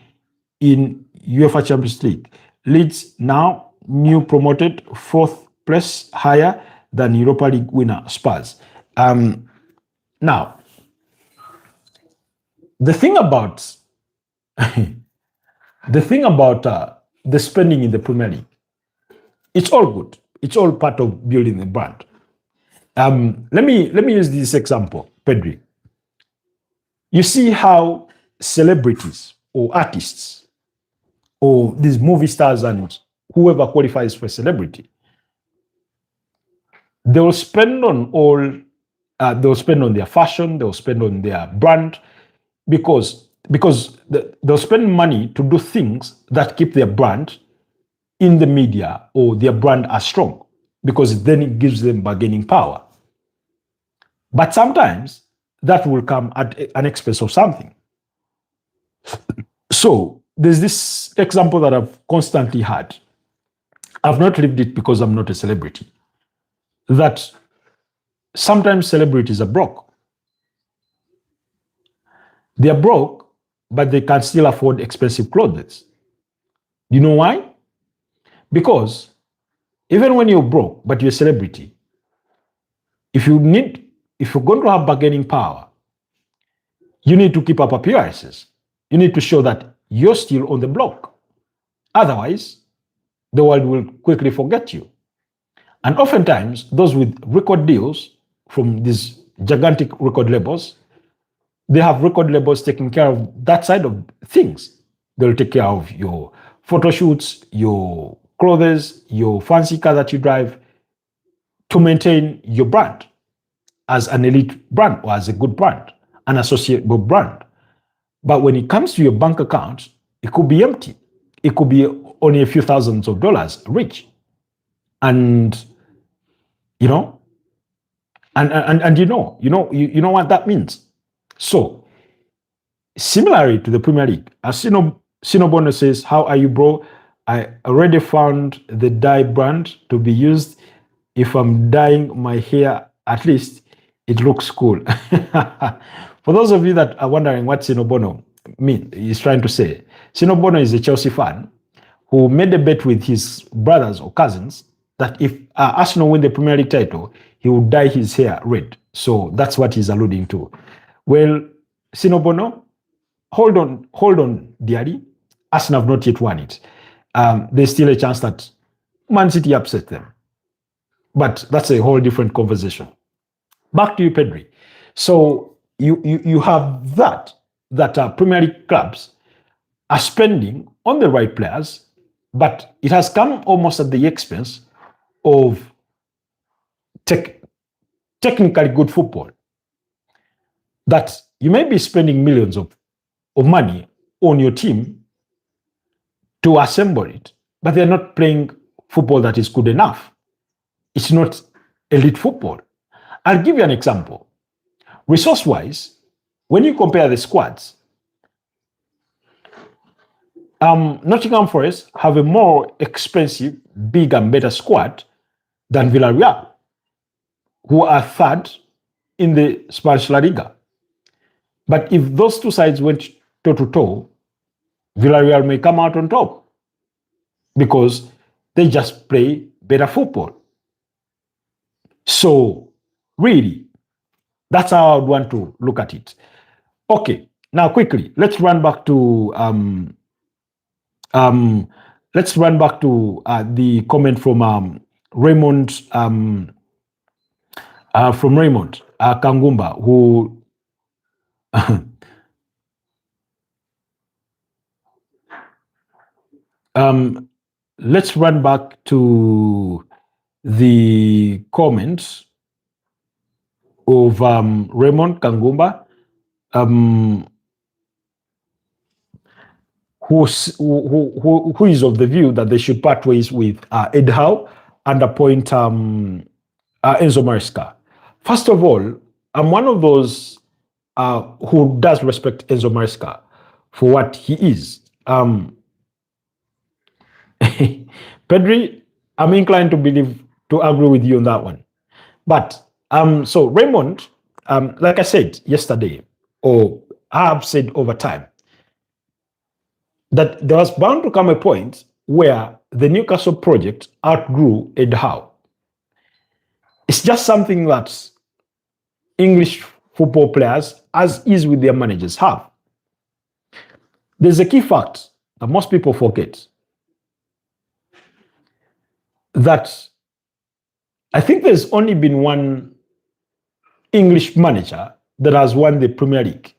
in UEFA Champions League. Leeds now new promoted, fourth place, higher than Europa League winner Spurs. Now, the thing about the spending in the Premier League, it's all good. It's all part of building the brand. Let me use this example, Pedri. You see how celebrities or artists or these movie stars and whoever qualifies for celebrity, they'll spend on their fashion, they'll spend on their brand, because they'll spend money to do things that keep their brand in the media, or their brand as strong, because then it gives them bargaining power. But sometimes that will come at an expense of something. So there's this example that I've constantly had. I've not lived it because I'm not a celebrity. That sometimes celebrities are broke. They're broke, but they can still afford expensive clothes. You know why? Because even when you're broke, but you're a celebrity, if you're going to have bargaining power, you need to keep up appearances. You need to show that you're still on the block. Otherwise, the world will quickly forget you. And oftentimes, those with record deals from these gigantic record labels, they have record labels taking care of that side of things. They'll take care of your photo shoots, your clothes, your fancy car that you drive, to maintain your brand. as an elite brand or as a good brand, an associable brand. But when it comes to your bank account, it could be empty. It could be only a few thousands of dollars rich. And you know, and you know what that means. So similarly to the Premier League, as Sinobono says, "How are you, bro? I already found the dye brand to be used. If I'm dyeing my hair, at least it looks cool." For those of you that are wondering what Sinobono is trying to say, Sinobono is a Chelsea fan who made a bet with his brothers or cousins that if Arsenal win the Premier League title, he would dye his hair red. So that's what he's alluding to. Well, Sinobono, hold on, dearly. Arsenal have not yet won it. There's still a chance that Man City upset them. But that's a whole different conversation. Back to you, Pedri. So you have that Premier League clubs are spending on the right players, but it has come almost at the expense of technically good football. That you may be spending millions of money on your team to assemble it, but they're not playing football that is good enough. It's not elite football. I'll give you an example. Resource-wise, when you compare the squads, Nottingham Forest have a more expensive, big and better squad than Villarreal, who are third in the Spanish La Liga. But if those two sides went toe-to-toe, Villarreal may come out on top because they just play better football. So, really, that's how I would want to look at it. Okay, now quickly, let's run back to the comment from Raymond Kangumba, who let's run back to the comments of Raymond Kangumba, who is of the view that they should part ways with Ed Howe and appoint Enzo Maresca. First of all, I'm one of those who does respect Enzo Maresca for what he is. Pedri, I'm inclined to agree with you on that one. But so Raymond, like I said yesterday, or I have said over time, that there was bound to come a point where the Newcastle project outgrew Ed Howe. It's just something that English football players, as is with their managers, have. There's a key fact that most people forget, that I think there's only been one English manager that has won the Premier League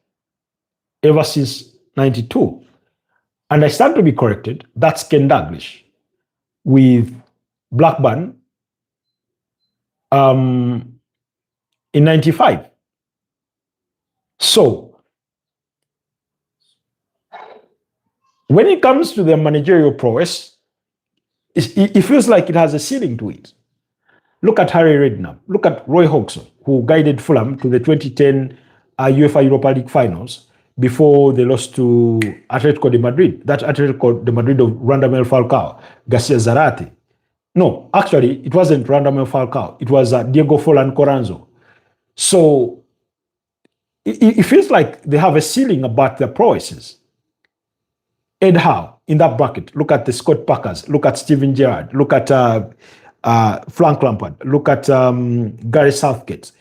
ever since '92. And I stand to be corrected, that's Ken Dalglish with Blackburn in '95. So, when it comes to the managerial prowess, it feels like it has a ceiling to it. Look at Harry Redknapp. Look at Roy Hodgson, who guided Fulham to the 2010 UEFA Europa League finals before they lost to Atletico de Madrid. That Atletico de Madrid of Radamel Falcao, Garcia Zarate. No, actually, it wasn't Radamel Falcao. It was Diego Forlan Coranzo. So it feels like they have a ceiling about their prowesses. Ed Howe in that bracket. Look at the Scott Parkers. Look at Steven Gerrard. Look at Frank Lampard. Look at Gary Southgate.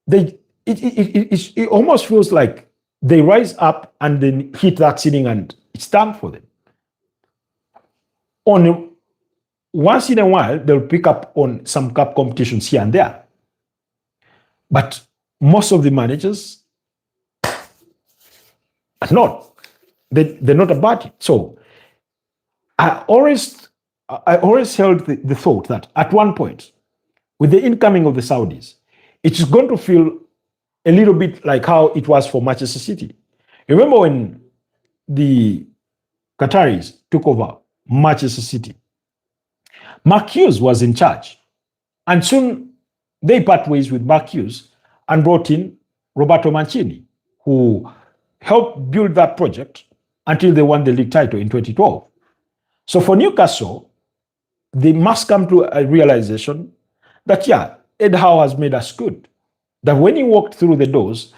It almost feels like they rise up and then hit that ceiling and it's done for them. Once in a while, they'll pick up on some cup competitions here and there. But most of the managers are not. They're not about it. So I always held the thought that at one point, with the incoming of the Saudis, it's going to feel a little bit like how it was for Manchester City. Remember when the Qataris took over Manchester City? Mark Hughes was in charge. And soon they part ways with Mark Hughes and brought in Roberto Mancini, who helped build that project until they won the league title in 2012. So for Newcastle, they must come to a realization that, yeah, Ed Howe has made us good. That when he walked through the doors,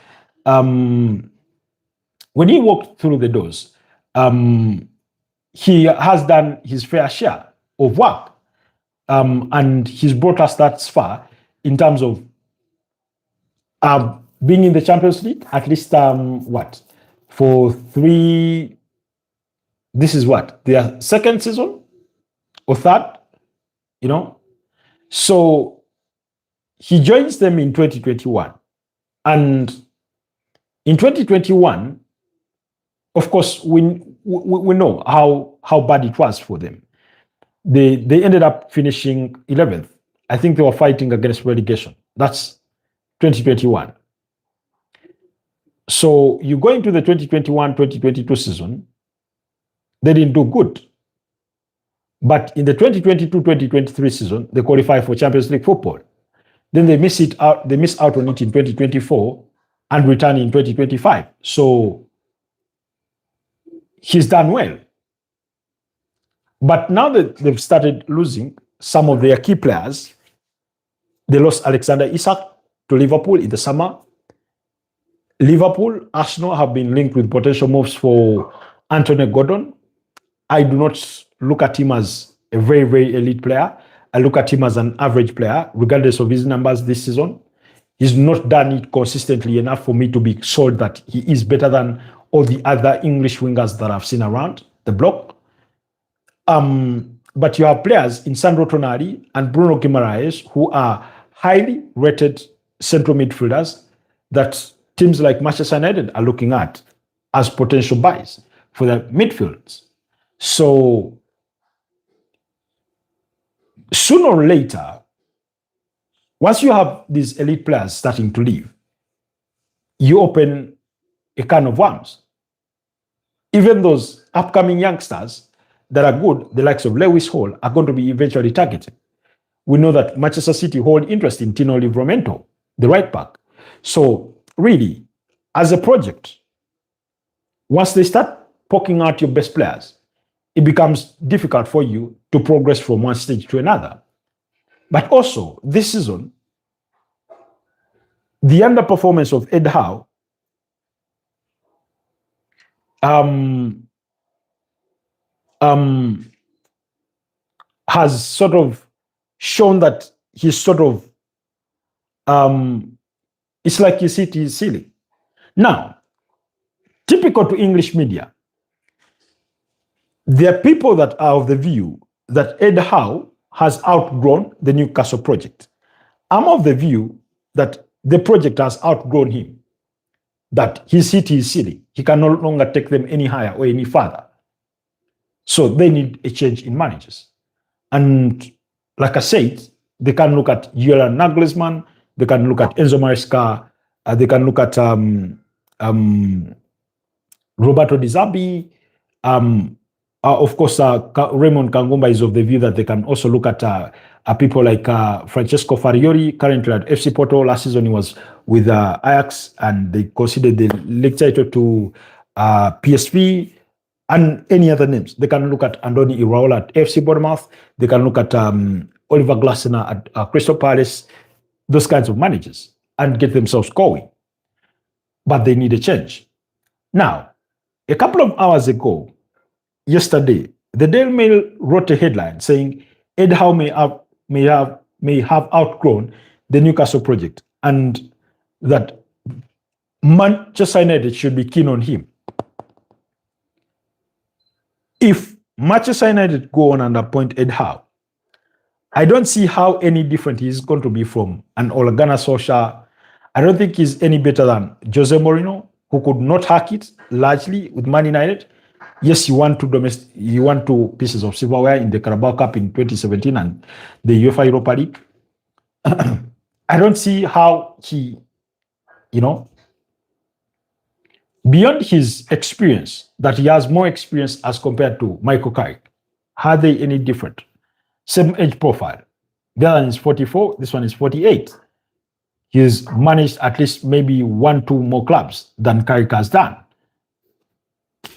he has done his fair share of work. And he's brought us that far in terms of being in the Champions League, at least, for three, this is what, their second season or third, So he joins them in 2021. And in 2021, of course, we know how bad it was for them. They ended up finishing 11th. I think they were fighting against relegation. That's 2021. So you go into the 2021-2022 season, they didn't do good. But in the 2022-2023 season, they qualify for Champions League football. Then they miss out on it in 2024 and return in 2025. So he's done well. But now that they've started losing some of their key players, they lost Alexander Isak to Liverpool in the summer. Liverpool, Arsenal have been linked with potential moves for Anthony Gordon. I do not look at him as a very, very elite player. I look at him as an average player, regardless of his numbers this season. He's not done it consistently enough for me to be sold that he is better than all the other English wingers that I've seen around the block. But you have players in Sandro Tonali and Bruno Guimaraes who are highly rated central midfielders that teams like Manchester United are looking at as potential buys for their midfields. So sooner or later, once you have these elite players starting to leave, you open a can of worms. Even those upcoming youngsters that are good, the likes of Lewis Hall, are going to be eventually targeted. We know that Manchester City hold interest in Tino Livramento, the right back. So really, as a project, once they start poking out your best players, it becomes difficult for you to progress from one stage to another. But also, this season, the underperformance of Ed Howe has sort of shown that he's sort of, it's like you see it is silly. Now, typical to English media, there are people that are of the view that Ed Howe has outgrown the Newcastle project. I'm of the view that the project has outgrown him, that his city is silly. He can no longer take them any higher or any further. So they need a change in managers. And like I said, they can look at Julian Nagelsmann, they can look at Enzo Maresca, they can look at Roberto Di Zerbi. Of course, Raymond Kangumba is of the view that they can also look at people like Francesco Farioli, currently at FC Porto. Last season he was with Ajax, and they considered the league title to PSV, and any other names. They can look at Andoni Iraola at FC Bournemouth. They can look at Oliver Glasner at Crystal Palace, those kinds of managers, and get themselves going. But they need a change. Now, a couple of hours ago, yesterday, the Daily Mail wrote a headline saying Ed Howe may have outgrown the Newcastle project, and that Manchester United should be keen on him. If Manchester United go on and appoint Ed Howe, I don't see how any different he's going to be from an Ole Gunnar Solskjaer. I don't think he's any better than Jose Mourinho, who could not hack it largely with Man United. Yes, you won two pieces of silverware in the Carabao Cup in 2017 and the UEFA Europa League. I don't see how he, you know, beyond his experience, that he has more experience as compared to Michael Carrick. Are they any different? Same age profile. The other one is 44, this one is 48. He's managed at least maybe 1-2 more clubs than Carrick has done.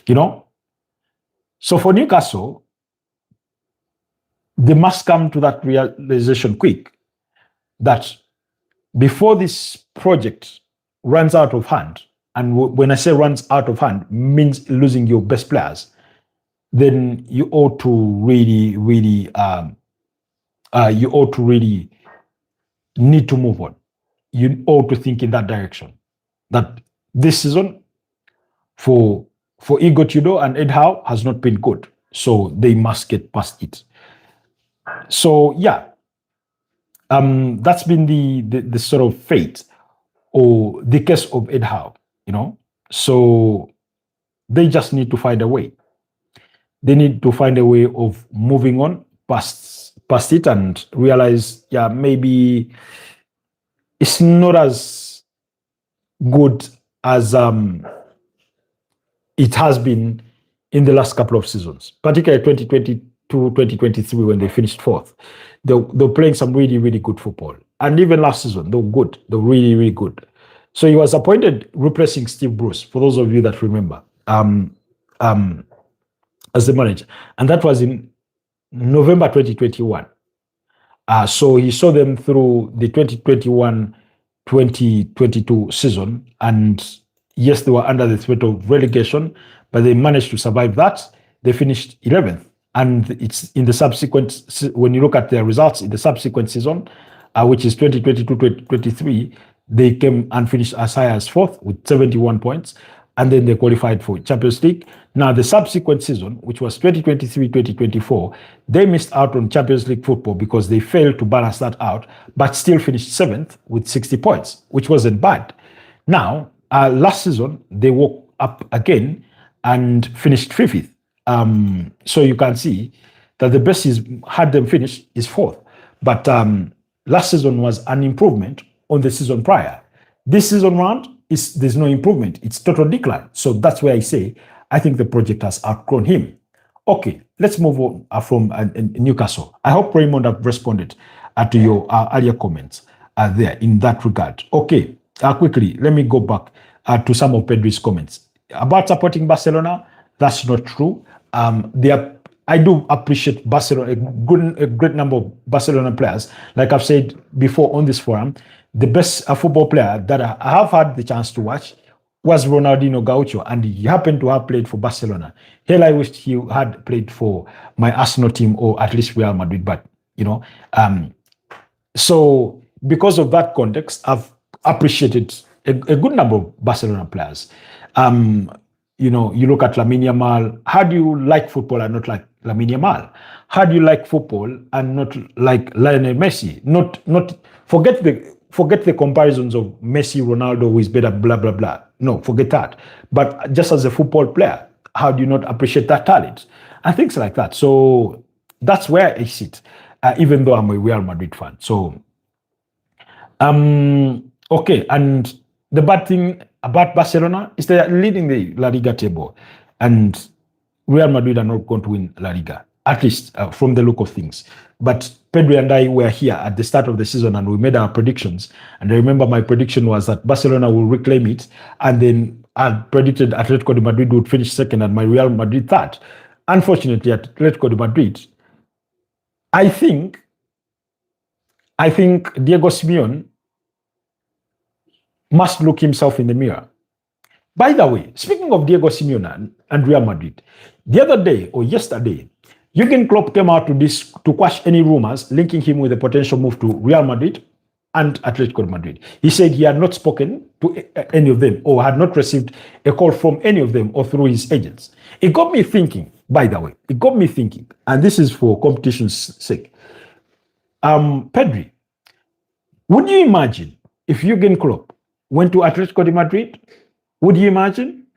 You know? So for Newcastle, they must come to that realization quick that before this project runs out of hand, and when I say runs out of hand, means losing your best players, then you ought to really need to move on. You ought to think in that direction. That this season for Igor Tudor and Ed Howe has not been good, so they must get past it. So yeah, that's been the sort of fate or the case of Ed Howe, you know. So they just need to find a way. They need to find a way of moving on past it and realize, yeah, maybe it's not as good as it has been in the last couple of seasons, particularly 2022, 2023, when they finished fourth. They were playing some really, really good football. And even last season, they were good. They were really, really good. So he was appointed replacing Steve Bruce, for those of you that remember, as the manager. And that was in November 2021. So he saw them through the 2021-2022 season. And yes, they were under the threat of relegation, but they managed to survive that. They finished 11th. And it's in the subsequent, when you look at their results in the subsequent season, which is 2022-2023, they came and finished as high as fourth with 71 points. And then they qualified for Champions League. Now, the subsequent season, which was 2023-2024, they missed out on Champions League football because they failed to balance that out, but still finished 7th with 60 points, which wasn't bad. Now, last season, they woke up again and finished 5th. So you can see that the best is had them finish is 4th. But last season was an improvement on the season prior. This season round, there's no improvement. It's total decline. So that's where I say I think the project has outgrown him. Okay, let's move on from Newcastle. I hope Raymond have responded to your earlier comments there in that regard. Okay, quickly, let me go back to some of Pedro's comments. About supporting Barcelona, that's not true. I do appreciate Barcelona, a great number of Barcelona players. Like I've said before on this forum, the best football player that I have had the chance to watch was Ronaldinho Gaucho, and he happened to have played for Barcelona. Hell, I wished he had played for my Arsenal team or at least Real Madrid, but, you know. So because of that context, I've appreciated a good number of Barcelona players. You know, you look at Lamine Yamal. How do you like football and not like Lamine Yamal? How do you like football and not like Lionel Messi? Not forget the comparisons of Messi, Ronaldo, who is better, blah, blah, blah. No, forget that. But just as a football player, how do you not appreciate that talent? And things like that. So that's where I sit, even though I'm a Real Madrid fan. So, okay. And the bad thing about Barcelona is they're leading the La Liga table. And Real Madrid are not going to win La Liga, at least from the look of things. But Pedro and I were here at the start of the season and we made our predictions. And I remember my prediction was that Barcelona will reclaim it. And then I predicted Atletico de Madrid would finish second and my Real Madrid third. Unfortunately, Atletico de Madrid, I think Diego Simeone must look himself in the mirror. By the way, speaking of Diego Simeone and Real Madrid, the other day or yesterday, Jurgen Klopp came out to quash any rumors linking him with a potential move to Real Madrid and Atletico de Madrid. He said he had not spoken to any of them or had not received a call from any of them or through his agents. It got me thinking, by the way, and this is for competition's sake. Pedri, would you imagine if Jurgen Klopp went to Atletico de Madrid? Would you imagine?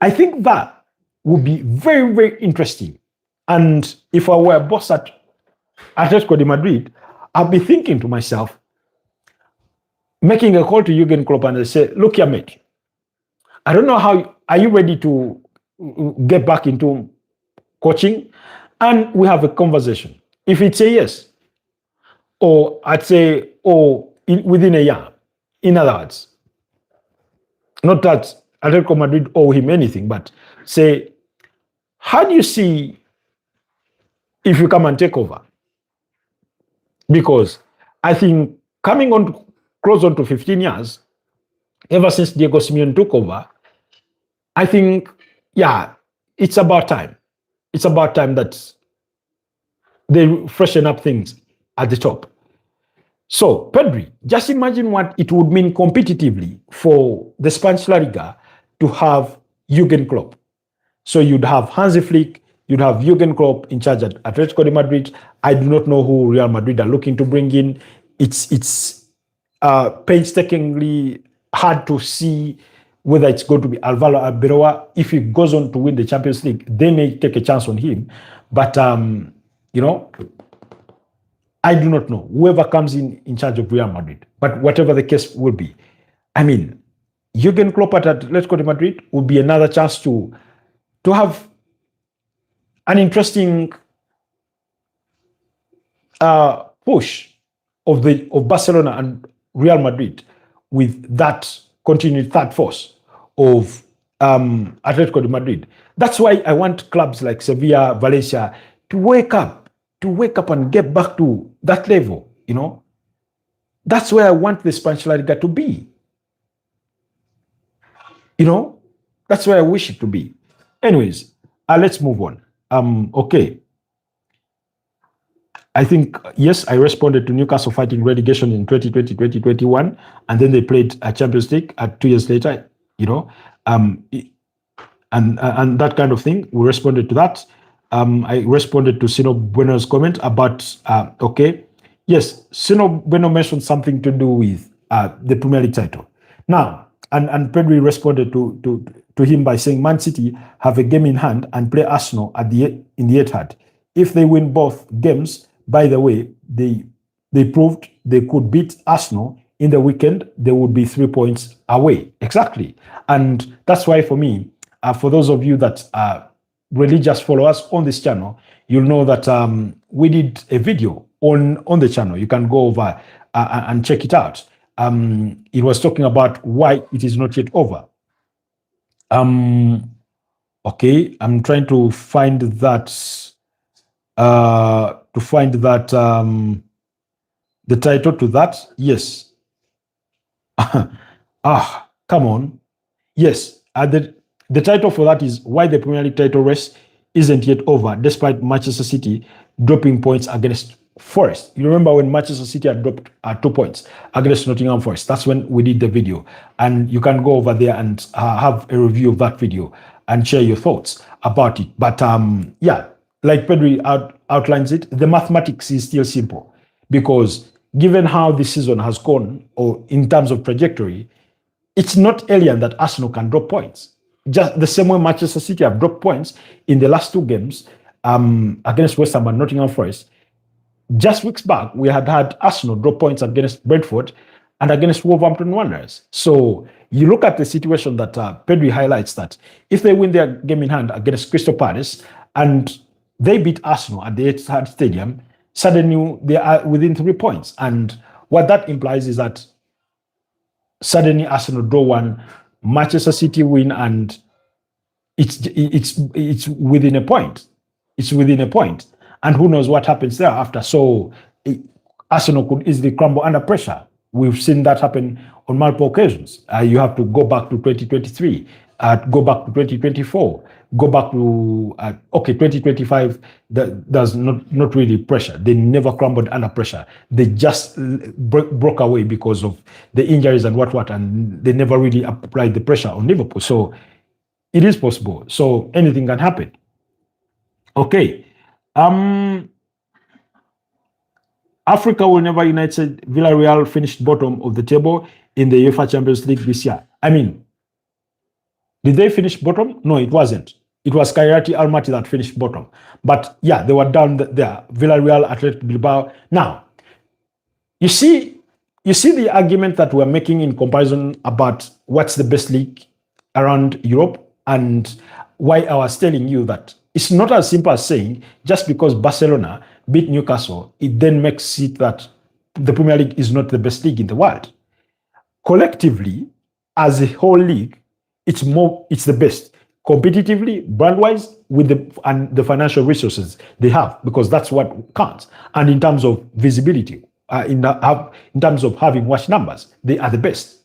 I think that would be very, very interesting. And if I were a boss at Atletico de Madrid, I'll be thinking to myself, making a call to Jurgen Klopp and I say, look here, mate, I don't know how, are you ready to get back into coaching? And we have a conversation. If it's a yes, or I'd say, within a year, in other words, not that Atletico Madrid owe him anything, but say, how do you see if you come and take over? Because I think coming on close on to 15 years, ever since Diego Simeone took over, I think, yeah, it's about time. It's about time that they freshen up things at the top. So, Pedri, just imagine what it would mean competitively for the Spanish La Liga to have Jurgen Klopp. So you'd have Hansi Flick, you'd have Jurgen Klopp in charge at Atletico de Madrid. I do not know who Real Madrid are looking to bring in. It's painstakingly hard to see whether it's going to be Alvaro Arbeloa. If he goes on to win the Champions League, they may take a chance on him. But, I do not know. Whoever comes in charge of Real Madrid. But whatever the case will be, I mean, Jurgen Klopp at Atletico de Madrid would be another chance to have an interesting push of Barcelona and Real Madrid with that continued third force of Atletico de Madrid. That's why I want clubs like Sevilla, Valencia to wake up and get back to that level, That's where I want the Spanish La Liga to be. That's where I wish it to be. Anyways, let's move on. Okay. I think, yes, I responded to Newcastle fighting relegation in 2020, 2021, and then they played a Champions League 2 years later, and that kind of thing. We responded to that. I responded to Sino Bueno's comment about, okay, yes, Sino Bueno mentioned something to do with the Premier League title. Now, and Pedri responded to him by saying Man City have a game in hand and play Arsenal in the Etihad. If they win both games, by the way, they proved they could beat Arsenal in the weekend, they would be 3 points away. Exactly. And that's why for me, for those of you that religious followers on this channel, you'll know that we did a video on the channel. You can go over and check it out. It was talking about why it is not yet over. Okay, I'm trying to find that the title to that. Yes. Come on. Yes. The title for that is Why the Premier League title race Isn't Yet Over, despite Manchester City dropping points against Forest. You remember when Manchester City had dropped 2 points against Nottingham Forest? That's when we did the video. And you can go over there and have a review of that video and share your thoughts about it. But yeah, like Pedri outlines it, the mathematics is still simple. Because given how this season has gone, or in terms of trajectory, it's not alien that Arsenal can drop points. Just the same way Manchester City have dropped points in the last 2 games against West Ham and Nottingham Forest. Just weeks back, we had Arsenal drop points against Brentford and against Wolverhampton Wanderers. So you look at the situation that Pedri highlights, that if they win their game in hand against Crystal Palace and they beat Arsenal at the Etihad Stadium, suddenly they are within 3 points. And what that implies is that suddenly Arsenal draw 1, Manchester City win, and it's within a point. It's within a point. And who knows what happens thereafter. So Arsenal could easily crumble under pressure. We've seen that happen on multiple occasions. You have to go back to 2023, go back to 2024, go back to, 2025, there's not really pressure. They never crumbled under pressure. They just broke away because of the injuries and what, and they never really applied the pressure on Liverpool. So it is possible. So anything can happen. Okay. Africa will never unite. Villarreal finished bottom of the table in the UEFA Champions League this year. I mean, did they finish bottom? No, it wasn't. It was Kairat Almaty that finished bottom. But yeah, they were down there. Villarreal, Athletic Bilbao. Now, you see, the argument that we're making in comparison about what's the best league around Europe, and why I was telling you that it's not as simple as saying just because Barcelona beat Newcastle, it then makes it that the Premier League is not the best league in the world. Collectively, as a whole league, it's the best. Competitively, brand-wise, with the financial resources they have, because that's what counts. And in terms of visibility, in terms of having watch numbers, they are the best.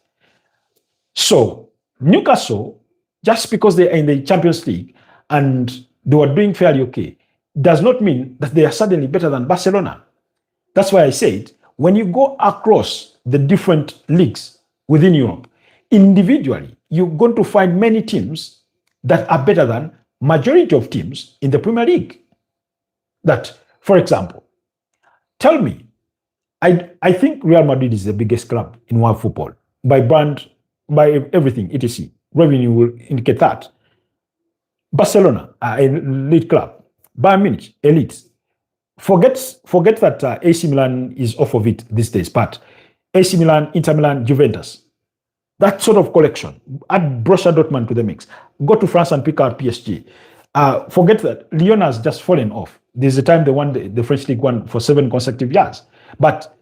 So Newcastle, just because they are in the Champions League and they were doing fairly okay, does not mean that they are suddenly better than Barcelona. That's why I said, when you go across the different leagues within Europe, individually, you're going to find many teams that are better than majority of teams in the Premier League. That, for example, tell me, I think Real Madrid is the biggest club in world football by brand, by everything, etc. Revenue will indicate that. Barcelona, an elite club. Bayern Munich, elite. Forget that AC Milan is off of it these days, but AC Milan, Inter Milan, Juventus, that sort of collection. Add Borussia Dortmund to the mix. Go to France and pick out PSG. Forget that Lyon has just fallen off. There's a time they won the French League One for 7 consecutive years. But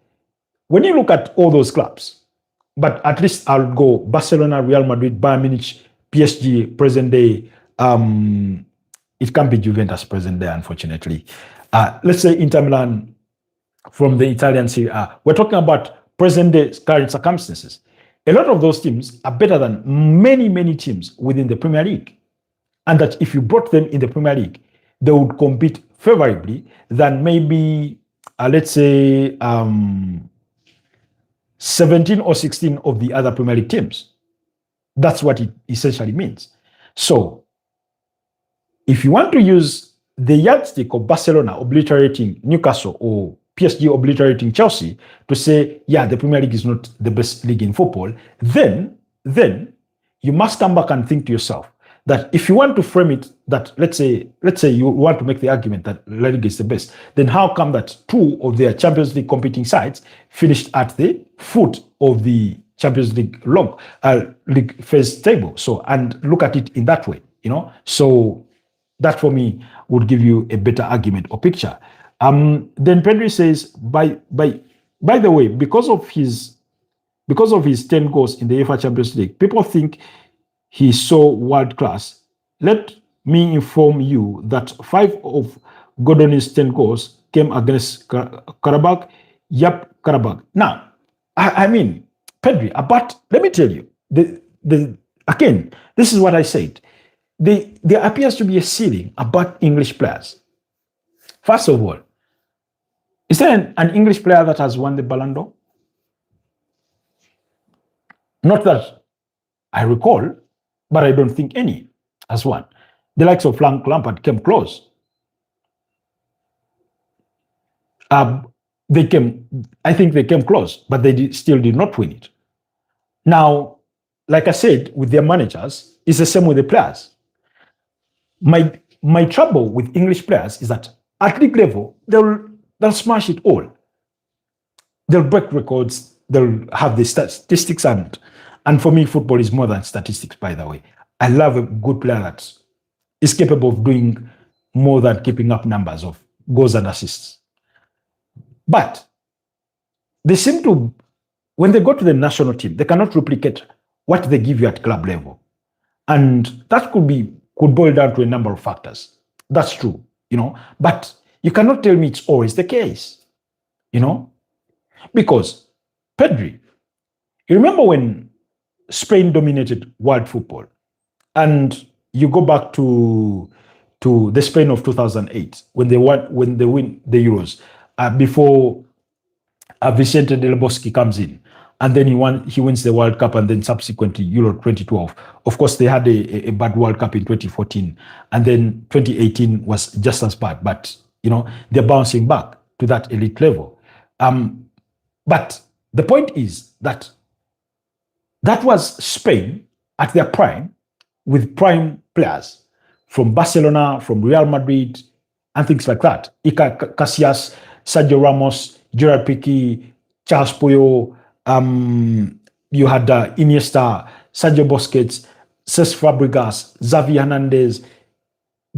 when you look at all those clubs, but at least I'll go Barcelona, Real Madrid, Bayern Munich, PSG, present day. It can't be Juventus present day, unfortunately. Let's say Inter Milan from the Italian Serie A. We're talking about present day current circumstances. A lot of those teams are better than many, many teams within the Premier League. And that if you brought them in the Premier League, they would compete favorably than maybe, let's say, 17 or 16 of the other Premier League teams. That's what it essentially means. So, if you want to use the yardstick of Barcelona obliterating Newcastle or PSG obliterating Chelsea to say, yeah, the Premier League is not the best league in football, then you must come back and think to yourself that if you want to frame it that, let's say you want to make the argument that La Liga is the best, then how come that 2 of their Champions League competing sides finished at the foot of the Champions League league phase table? So, and look at it in that way, So that for me would give you a better argument or picture. Then Pedri says, by the way, because of his 10 goals in the UEFA Champions League, people think he's so world class. Let me inform you that 5 of Gordon's 10 goals came against Karabakh. Yep, Karabakh. Now, I mean, Pedri, but let me tell you, again, this is what I said. There appears to be a ceiling about English players. First of all, is there an English player that has won the Ballon d'Or? Not that I recall, but I don't think any has won. The likes of Frank Lampard came close. I think they came close, but they still did not win it. Now, like I said, with their managers, it's the same with the players. My trouble with English players is that at league level, they'll smash it all. They'll break records. They'll have the statistics, and for me, football is more than statistics. By the way, I love a good player that is capable of doing more than keeping up numbers of goals and assists. But they seem to, when they go to the national team, they cannot replicate what they give you at club level, and that could boil down to a number of factors. That's true, but you cannot tell me it's always the case, because Pedri, you remember when Spain dominated world football, and you go back to the Spain of 2008 when they win the Euros, before Vicente Del Bosque comes in, and then he wins the World Cup, and then subsequently Euro 2012. Of course, they had a bad World Cup in 2014, and then 2018 was just as bad. But they're bouncing back to that elite level. But the point is that was Spain at their prime, with prime players from Barcelona, from Real Madrid, and things like that. Iker Casillas, Sergio Ramos, Gerard Piqué, Charles Puyol, you had Iniesta, Sergio Busquets, Cesc Fabregas, Xavi Hernandez,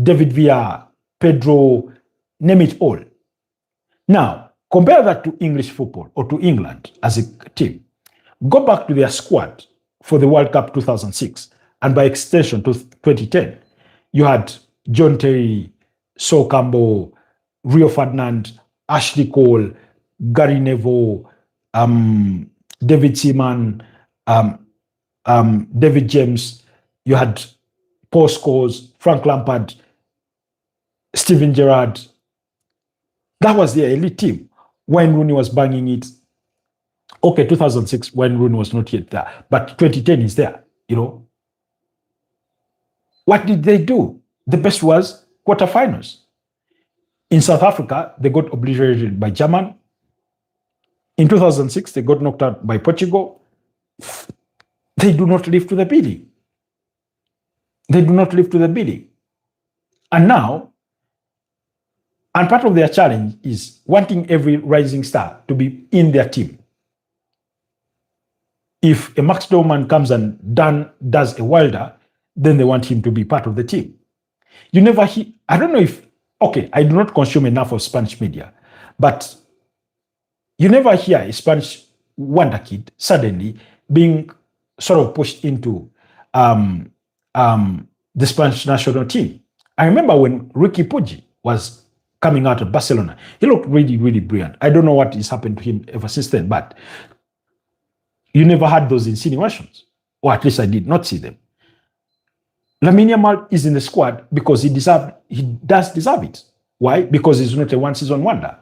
David Villa, Pedro, name it all. Now, compare that to English football or to England as a team. Go back to their squad for the World Cup 2006 and by extension to 2010. You had John Terry, Sol Campbell, Rio Ferdinand, Ashley Cole, Gary Neville, David Seaman, David James. You had Paul Scholes, Frank Lampard, Steven Gerrard. That was their elite team. When Rooney was banging it, okay, 2006, when Rooney was not yet there, but 2010 is there, you know. What did they do? The best was quarterfinals. In South Africa, they got obliterated by Germany. In 2006, they got knocked out by Portugal. They do not live to the bidding. They do not live to the bidding. And now, and part of their challenge is wanting every rising star to be in their team. If a Max Dorman comes and does a Wilder, then they want him to be part of the team. You never hear, I don't know if, okay, I do not consume enough of Spanish media, but you never hear a Spanish wonder kid suddenly being sort of pushed into the Spanish national team. I remember when Ricky Puig was coming out of Barcelona, he looked really, really brilliant. I don't know what has happened to him ever since then, but you never had those insinuations, or at least I did not see them. Lamine Yamal is in the squad because he does deserve it. Why? Because he's not a one-season wonder.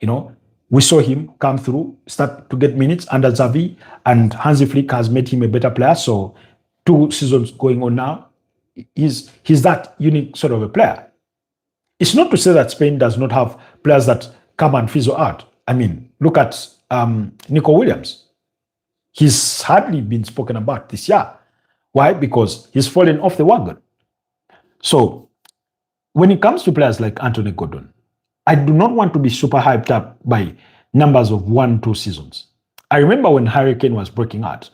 You know, we saw him come through, start to get minutes under Xavi, and Hansi Flick has made him a better player. So 2 seasons going on now, he's that unique sort of a player. It's not to say that Spain does not have players that come and fizzle out. I mean, look at Nico Williams. He's hardly been spoken about this year. Why? Because he's fallen off the wagon. So when it comes to players like Anthony Gordon, I do not want to be super hyped up by numbers of 1-2 seasons. I remember when Harry Kane was breaking out.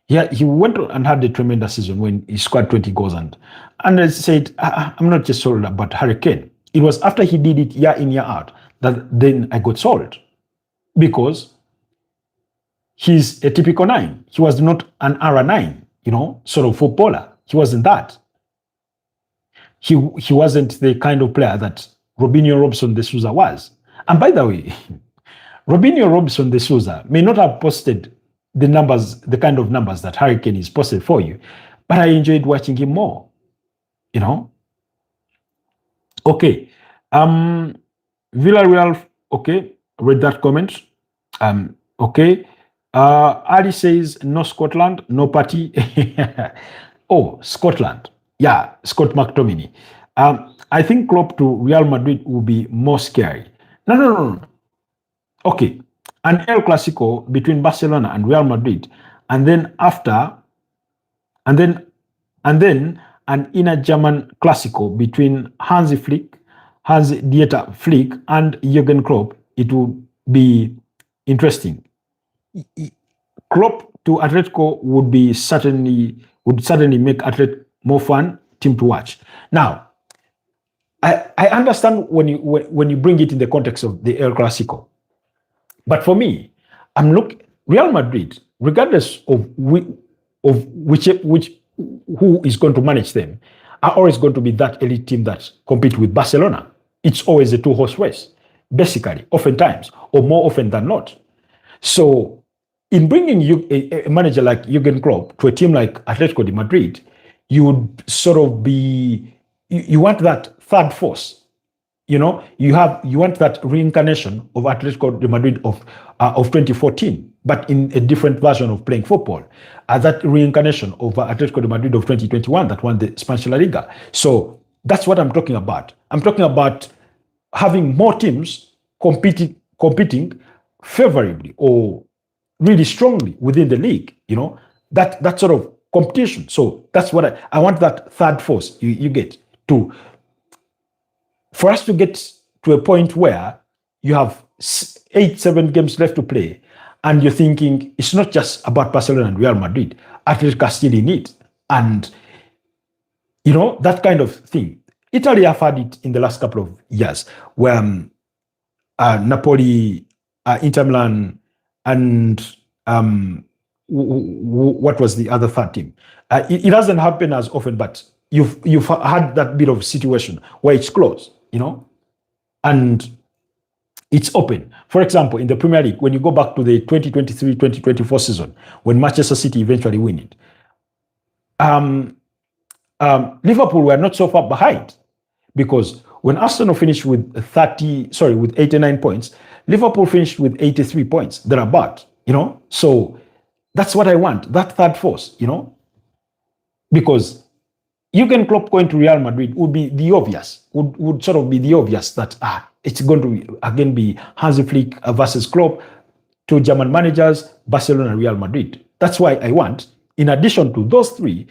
He went and had a tremendous season when he scored 20 goals. And I said, I'm not just sold about Harry Kane. It was after he did it year in, year out that then I got sold. Because he's a typical 9. He was not an R9, you know, sort of footballer. He wasn't that. He wasn't the kind of player that Robinho Robson de Souza was. And by the way, Robinho Robson de Souza may not have posted the numbers, the kind of numbers that Harry Kane is posted for you, but I enjoyed watching him more, you know. Okay. Villarreal, okay, read that comment. Okay. Ali says, no Scotland, no party. Oh, Scotland. Yeah, Scott McTominay. I think Klopp to Real Madrid will be more scary. No. Okay. An El Clasico between Barcelona and Real Madrid, and then an inner German Clasico between Hans-Dieter Flick and Jurgen Klopp. It will be interesting. Klopp to Atletico would certainly make Atletico more fun team to watch. Now, I understand when you bring it in the context of the El Clasico, but for me, Real Madrid, regardless of who is going to manage them, are always going to be that elite team that compete with Barcelona. It's always a 2-horse race, basically, oftentimes, or more often than not. So, in bringing a manager like Jurgen Klopp to a team like Atletico de Madrid, you would sort of you want that third force. You know, you want that reincarnation of Atletico de Madrid of 2014, but in a different version of playing football. That reincarnation of Atletico de Madrid of 2021 that won the Spanish La Liga. So that's what I'm talking about. I'm talking about having more teams competing favorably or really strongly within the league. You know, that sort of competition. So that's what I want, that third force you get to. For us to get to a point where you have 8-7 games left to play And you're thinking, it's not just about Barcelona and Real Madrid. Atletico are still in it. And, that kind of thing. Italy have had it in the last couple of years, where Napoli, Inter Milan, and what was the other third team? It doesn't happen as often, but you've had that bit of situation where it's close, and it's open. For example, in the Premier League, when you go back to the 2023-2024 season, when Manchester City eventually win it, Liverpool were not so far behind, because when Arsenal finished with 89 points, Liverpool finished with 83 points. They're about, So that's what I want, that third force, because Jurgen Klopp going to Real Madrid would be the obvious, would sort of be the obvious that it's going to again be Hansi Flick versus Klopp, two German managers, Barcelona, Real Madrid. That's why I want, in addition to those three,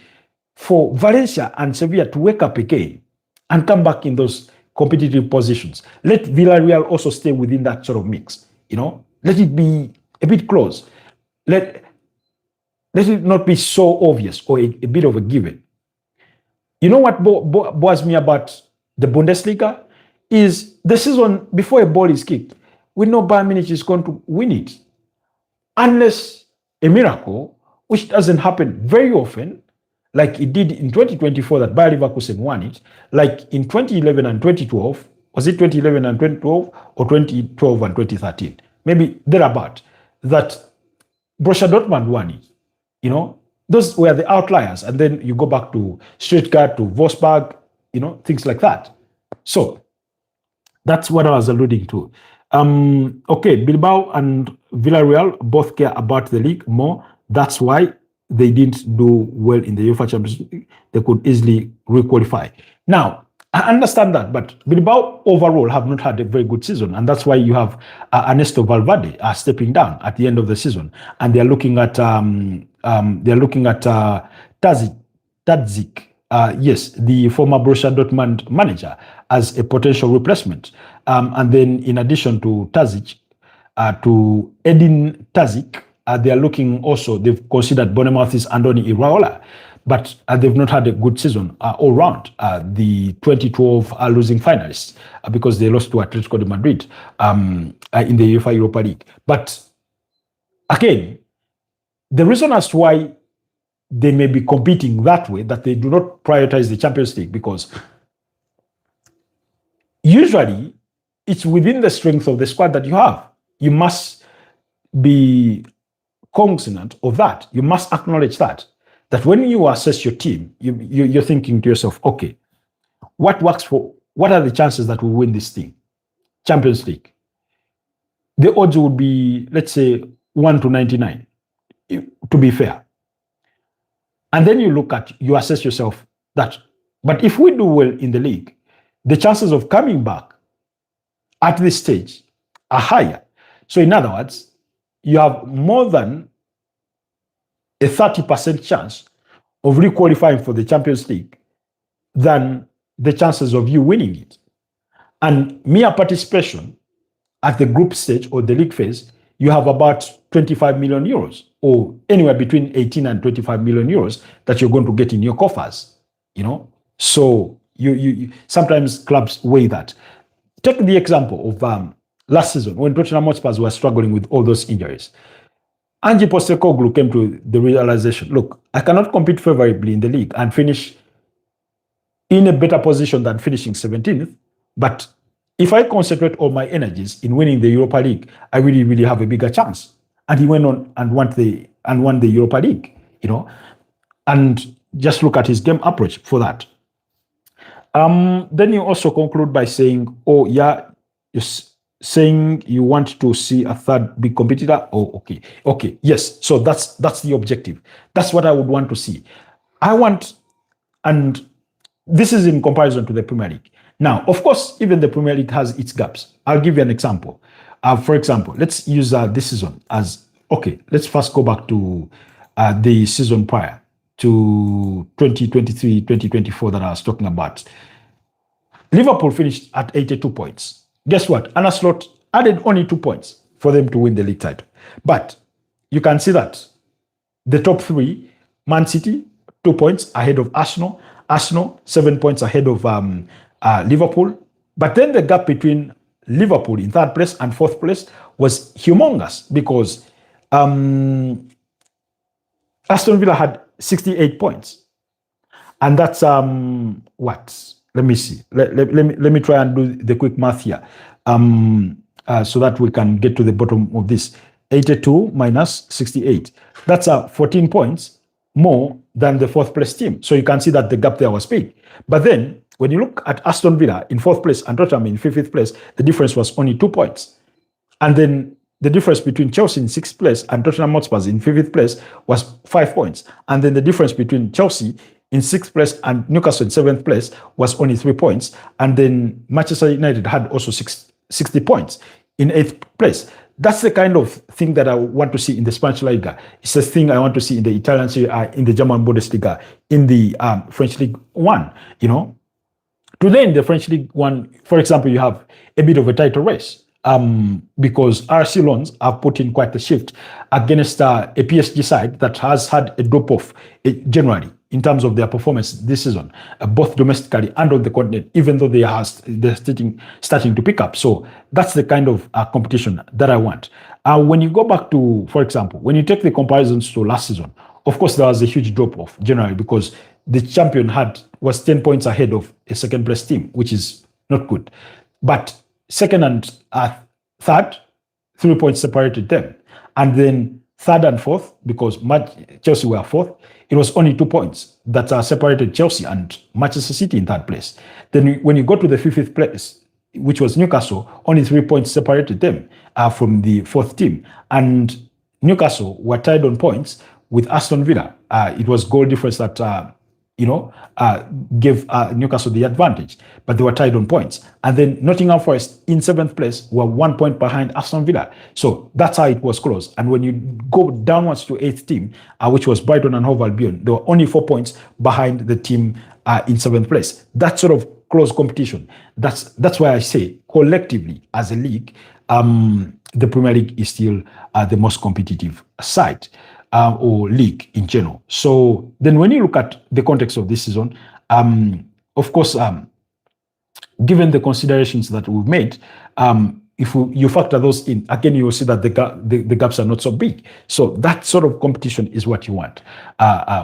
for Valencia and Sevilla to wake up again and come back in those competitive positions. Let Villarreal also stay within that sort of mix. Let it be a bit close. Let it not be so obvious or a bit of a given. You know what bores me about the Bundesliga is the season before a ball is kicked, we know Bayern Munich is going to win it, unless a miracle, which doesn't happen very often, like it did in 2024 that Bayer Leverkusen won it, like in 2011 and 2012. Was it 2011 and 2012 or 2012 and 2013? Maybe thereabout, that Borussia Dortmund won it. Those were the outliers. And then you go back to Stuttgart, to Wolfsburg, things like that. So that's what I was alluding to. Okay, Bilbao and Villarreal both care about the league more. That's why they didn't do well in the UEFA Champions League. They could easily requalify. Now, I understand that, but Bilbao overall have not had a very good season, and that's why you have Ernesto Valverde stepping down at the end of the season, and they're looking at Tadzik, yes, the former Borussia Dortmund manager, as a potential replacement, and then in addition to Tadzik, to Edin Tadzik. They are looking also, they've considered Bournemouth's Andoni Iraola, but they've not had a good season all round. The 2012 losing finalists, because they lost to Atletico de Madrid in the UEFA Europa League. But again, the reason as to why they may be competing that way, that they do not prioritize the Champions League, because usually it's within the strength of the squad that you have. You must be cognizant of that. You must acknowledge that when you assess your team, you're thinking to yourself, okay, what are the chances that we win this thing? Champions League. The odds would be, let's say, 1 to 99, to be fair. And then you assess yourself that, but if we do well in the league, the chances of coming back at this stage are higher. So in other words, you have more than a 30% chance of requalifying for the Champions League than the chances of you winning it. And mere participation at the group stage or the league phase, you have about 25 million euros, or anywhere between 18 and 25 million euros that you're going to get in your coffers. So you sometimes clubs weigh that. Take the example of last season, when Tottenham Hotspurs were struggling with all those injuries. Ange Postecoglou came to the realization, look, I cannot compete favorably in the league and finish in a better position than finishing 17th, but if I concentrate all my energies in winning the Europa League, I really, really have a bigger chance. And he went on and won the Europa League, and just look at his game approach for that. Then you also conclude by saying, oh yeah, you're saying you want to see a third big competitor. Oh, okay, yes. So that's the objective. That's what I would want to see. I want, and this is in comparison to the Premier League. Now, of course, even the Premier League has its gaps. I'll give you an example. For example, let's use this season as, okay, let's first go back to the season prior to 2023-2024 that I was talking about. Liverpool finished at 82 points. Guess what? Arne Slot added only 2 points for them to win the league title. But you can see that the top three, Man City, 2 points ahead of Arsenal, 7 points ahead of Liverpool. But then the gap between Liverpool in third place and fourth place was humongous because Aston Villa had 68 points. And that's what? Let me see. Let me try and do the quick math here so that we can get to the bottom of this. 82 minus 68. That's 14 points more than the fourth place team. So you can see that the gap there was big. But then when you look at Aston Villa in fourth place and Tottenham in fifth place, the difference was only 2 points. And then the difference between Chelsea in sixth place and Tottenham Hotspur in fifth place was 5 points. And then the difference between Chelsea in sixth place and Newcastle in seventh place was only 3 points. And then Manchester United had also 60 points in eighth place. That's the kind of thing that I want to see in the Spanish La Liga. It's the thing I want to see in the Italian Serie A, in the German Bundesliga, in the French League One. You know, today in the French League One, for example, you have a bit of a title race because RC Lens have put in quite a shift against a PSG side that has had a drop off generally in terms of their performance this season, both domestically and on the continent, even though they're starting to pick up. So that's the kind of competition that I want. When you go back to, for example, when you take the comparisons to last season, of course, there was a huge drop-off generally because the champion was 10 points ahead of a second-place team, which is not good. But second and third, 3 points separated them. And then third and fourth, because Chelsea were fourth, it was only 2 points that separated Chelsea and Manchester City in third place. Then when you go to the fifth place, which was Newcastle, only 3 points separated them from the fourth team. And Newcastle were tied on points with Aston Villa. It was goal difference that gave Newcastle the advantage, but they were tied on points. And then Nottingham Forest in seventh place were 1 point behind Aston Villa. So that's how it was close. And when you go downwards to eighth team, which was Brighton and Hove Albion, they were only 4 points behind the team in seventh place. That sort of close competition. That's why I say collectively as a league, the Premier League is still the most competitive side. Or league in general. So then when you look at the context of this season, of course, given the considerations that we've made, if you factor those in, again, you will see that the gaps are not so big. So that sort of competition is what you want,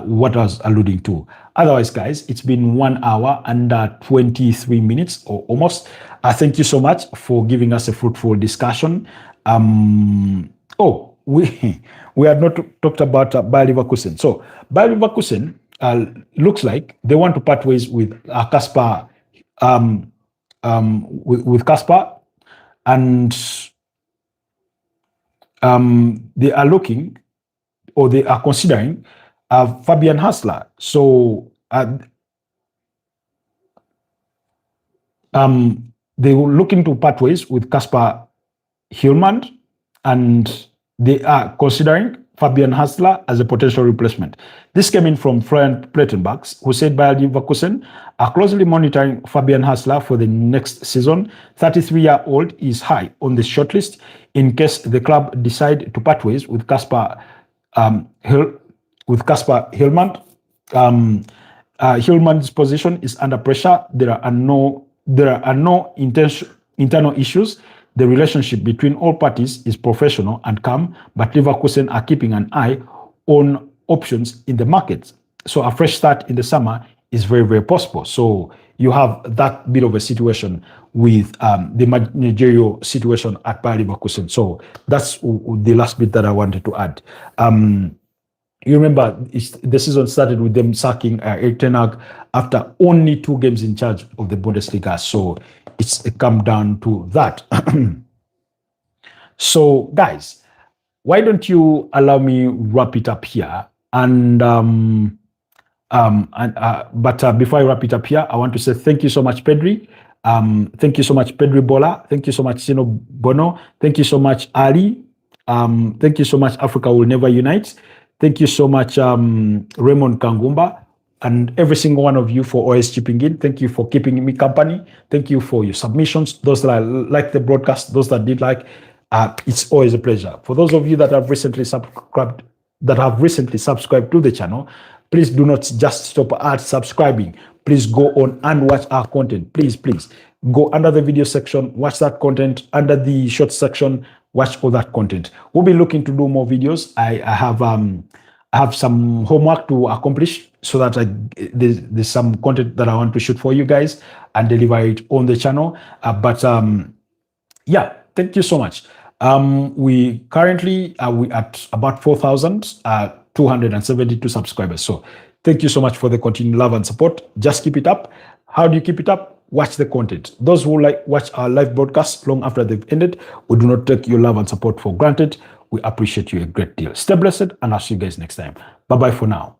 what I was alluding to. Otherwise, guys, it's been 1 hour and 23 minutes or almost. Thank you so much for giving us a fruitful discussion. We had not talked about Bayer Leverkusen. So Bayer Leverkusen looks like they want to part ways with Kasper, with Kasper, and they are looking, or they are considering Fabian Hurzeler. So they were looking to part ways with Kasper Hjulmand, and they are considering Fabian Hurzeler as a potential replacement. This came in from Florian Plettenbach, who said Bayer Leverkusen are closely monitoring Fabian Hurzeler for the next season. 33-year-old is high on the shortlist in case the club decide to part ways with Kasper Hjulmand. Hjulmand's position is under pressure. There are no internal issues. The relationship between all parties is professional and calm, but Leverkusen are keeping an eye on options in the market. So a fresh start in the summer is very, very possible. So you have that bit of a situation with the managerial situation at Bayer Leverkusen. So that's the last bit that I wanted to add. You remember the season started with them sacking Erik ten Hag after only 2 games in charge of the Bundesliga. So it's come down to that. So, guys, why don't you allow me wrap it up here? And before I wrap it up here, I want to say thank you so much, Pedri. Thank you so much, Pedri Bola. Thank you so much, Sino Bono. Thank you so much, Ali. Thank you so much, Africa Will Never Unite. Thank you so much, Raymond Kangumba, and every single one of you for always chipping in. Thank you for keeping me company. Thank you for your submissions. Those that like the broadcast, those that did like, It's always a pleasure. For those of you that have recently subscribed to the channel, please do not just stop at subscribing. Please go on and watch our content. Please go under the video section, watch that content. Under the short section, watch all that content. We'll be looking to do more videos. I have some homework to accomplish so that there's some content that I want to shoot for you guys and deliver it on the channel. Yeah, thank you so much. We currently we at about 4,272 subscribers. So thank you so much for the continued love and support. Just keep it up. How do you keep it up? Watch the content. Those who watch our live broadcasts long after they've ended, we do not take your love and support for granted. We appreciate you a great deal. Stay blessed, and I'll see you guys next time. Bye-bye for now.